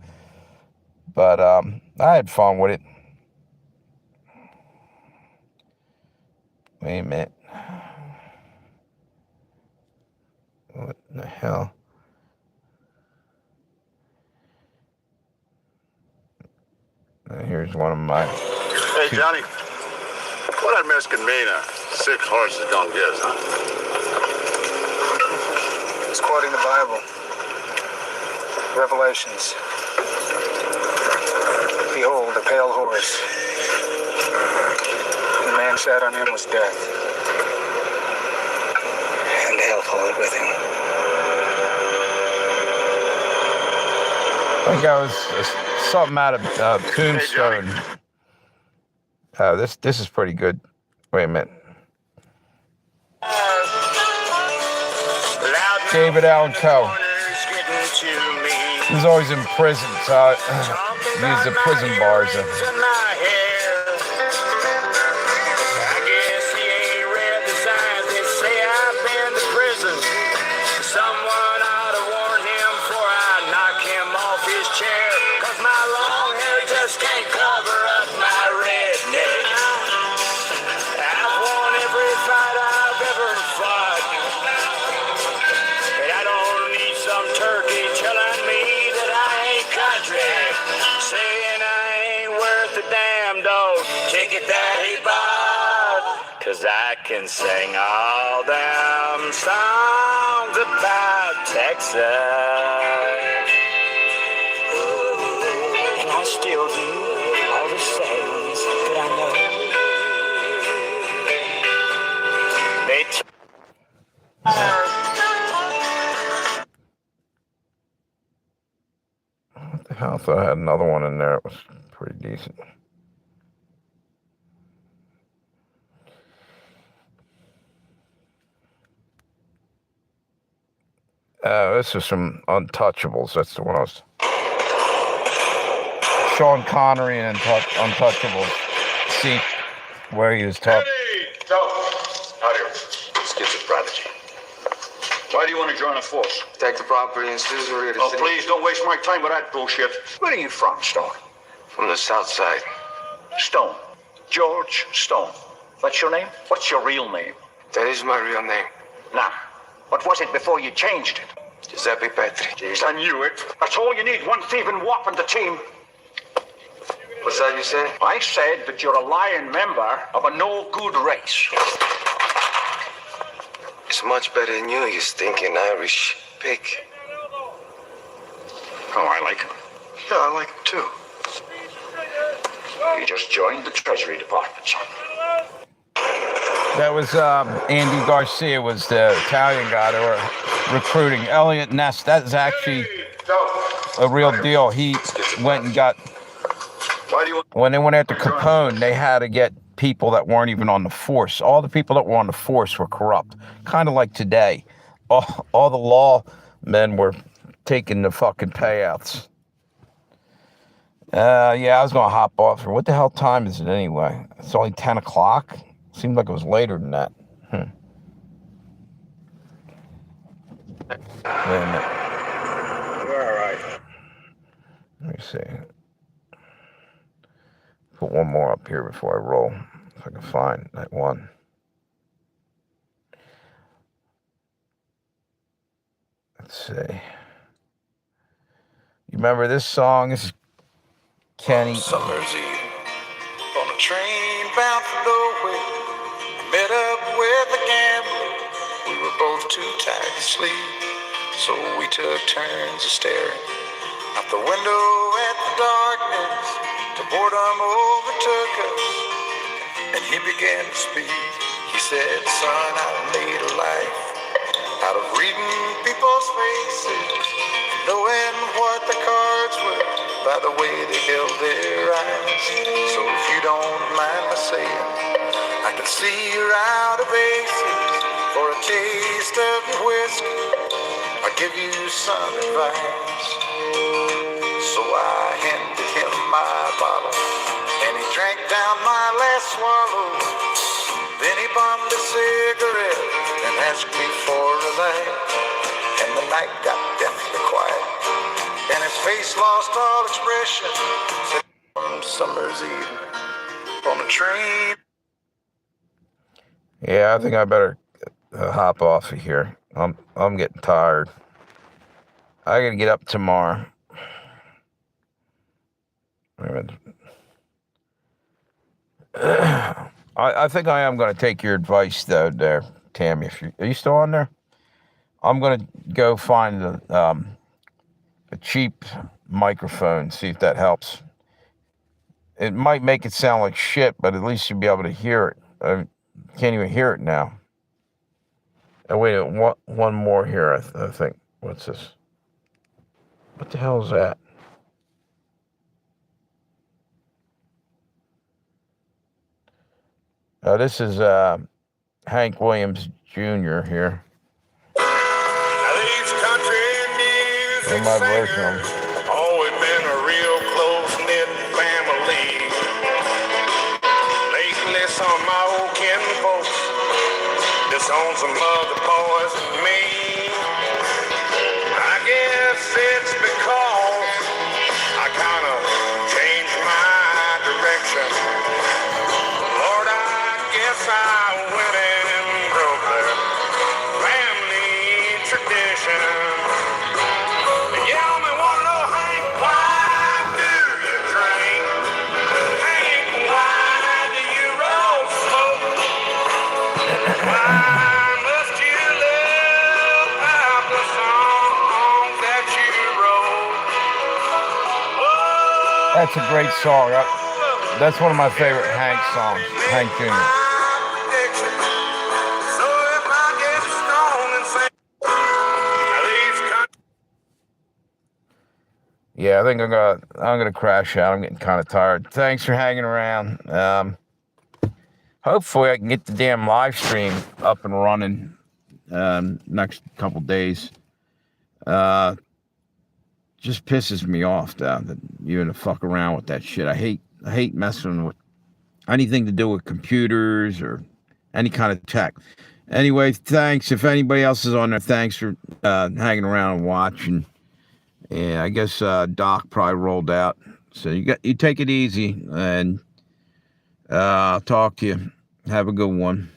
But I had fun with it. Wait a minute. What the hell? Here's one of my...
Hey, Johnny. What that Mexican mean, 6 horses gonna get us, huh?
He's quoting the Bible. Revelations. Behold, a pale horse. The man sat on him was death. And hell followed with him.
I think that was something out of Tombstone. This is pretty good. Wait a minute. David Allan Coe. He's always in prison, so I use the prison bars.
Cause I can sing all them songs about Texas. And I still do all the things that I know.
What the hell? I thought I had another one in there. It was pretty decent. This is from Untouchables. That's the one I was... Sean Connery and Untouchables. See where he was talking.
Hey, Joe. Howdy. Schizo prodigy. Why do you want to join a force?
Take the property in Suzuki.
Oh, please, don't waste my time with that bullshit. Where are you from, Stone?
From the south side.
Stone. George Stone. That's your name? What's your real name?
That is my real name.
Now, what was it before you changed it?
Giuseppe Petri.
Jeez, I knew it. That's all you need, one thieving wop on the team.
What's that you say?
I said that you're a lying member of a no-good race.
It's much better than you stinking Irish pig.
Oh, I like him.
Yeah, I like him too.
You just joined the Treasury Department, son.
That was Andy Garcia was the Italian guy they were recruiting. Elliot Ness, that is actually a real deal. He went and got... When they went after Capone, they had to get people that weren't even on the force. All the people that were on the force were corrupt. Kind of like today. All the law men were taking the fucking payouts. Yeah, I was going to hop off. What the hell time is it anyway? It's only 10 o'clock? Seemed like it was later than that. Wait a minute.
You're all right.
Let me see. Put one more up here before I roll. If I can find that one. Let's see. You remember this song? This is Kenny.
Summer's Eve. On a train bound for nowhere. Met up with a gambler. We were both too tired to sleep. So we took turns of staring out the window at the darkness. The boredom overtook us, and he began to speak. He said, son, I made a life out of reading people's faces, knowing what the cards by the way they held their eyes. So if you don't mind my saying, I can see you're out of aces for a taste of whiskey. I'll give you some advice. So I handed him my bottle, and he drank down my last swallow. Then he bummed a cigarette and asked me for a light. And the night got deathly quiet, and his face lost all expression. Said, "On summer's eve, on a train."
Yeah, I think I better hop off of here. I'm getting tired. I gotta get up tomorrow. I think I am going to take your advice, though, there, Tammy. Are you still on there? I'm going to go find a cheap microphone, see if that helps. It might make it sound like shit, but at least you'll be able to hear it. I can't even hear it now. Oh, wait, one more here, I think. What's this? What the hell is that? This is Hank Williams Jr. here.
These country music singers always been a real close-knit family. Lately, some of my old kin folks disown some other boys and me. I guess it's because I kind of changed my direction. Lord, I guess I went and broke their family tradition. And you only want to know, Hank, why do you drink? Hank, why do you roll smoke? Why must you live out the songs that you wrote?
That's a great song. That's one of my favorite Hank songs, Hank Jr. Yeah, I think I'm gonna crash out. I'm getting kind of tired. Thanks for hanging around. Hopefully I can get the damn live stream up and running next couple days. Just pisses me off that you're gonna fuck around with that shit. I hate messing with anything to do with computers or any kind of tech. Anyway, thanks. If anybody else is on there, thanks for hanging around and watching. Yeah, I guess Doc probably rolled out. So you take it easy, and I'll talk to you. Have a good one.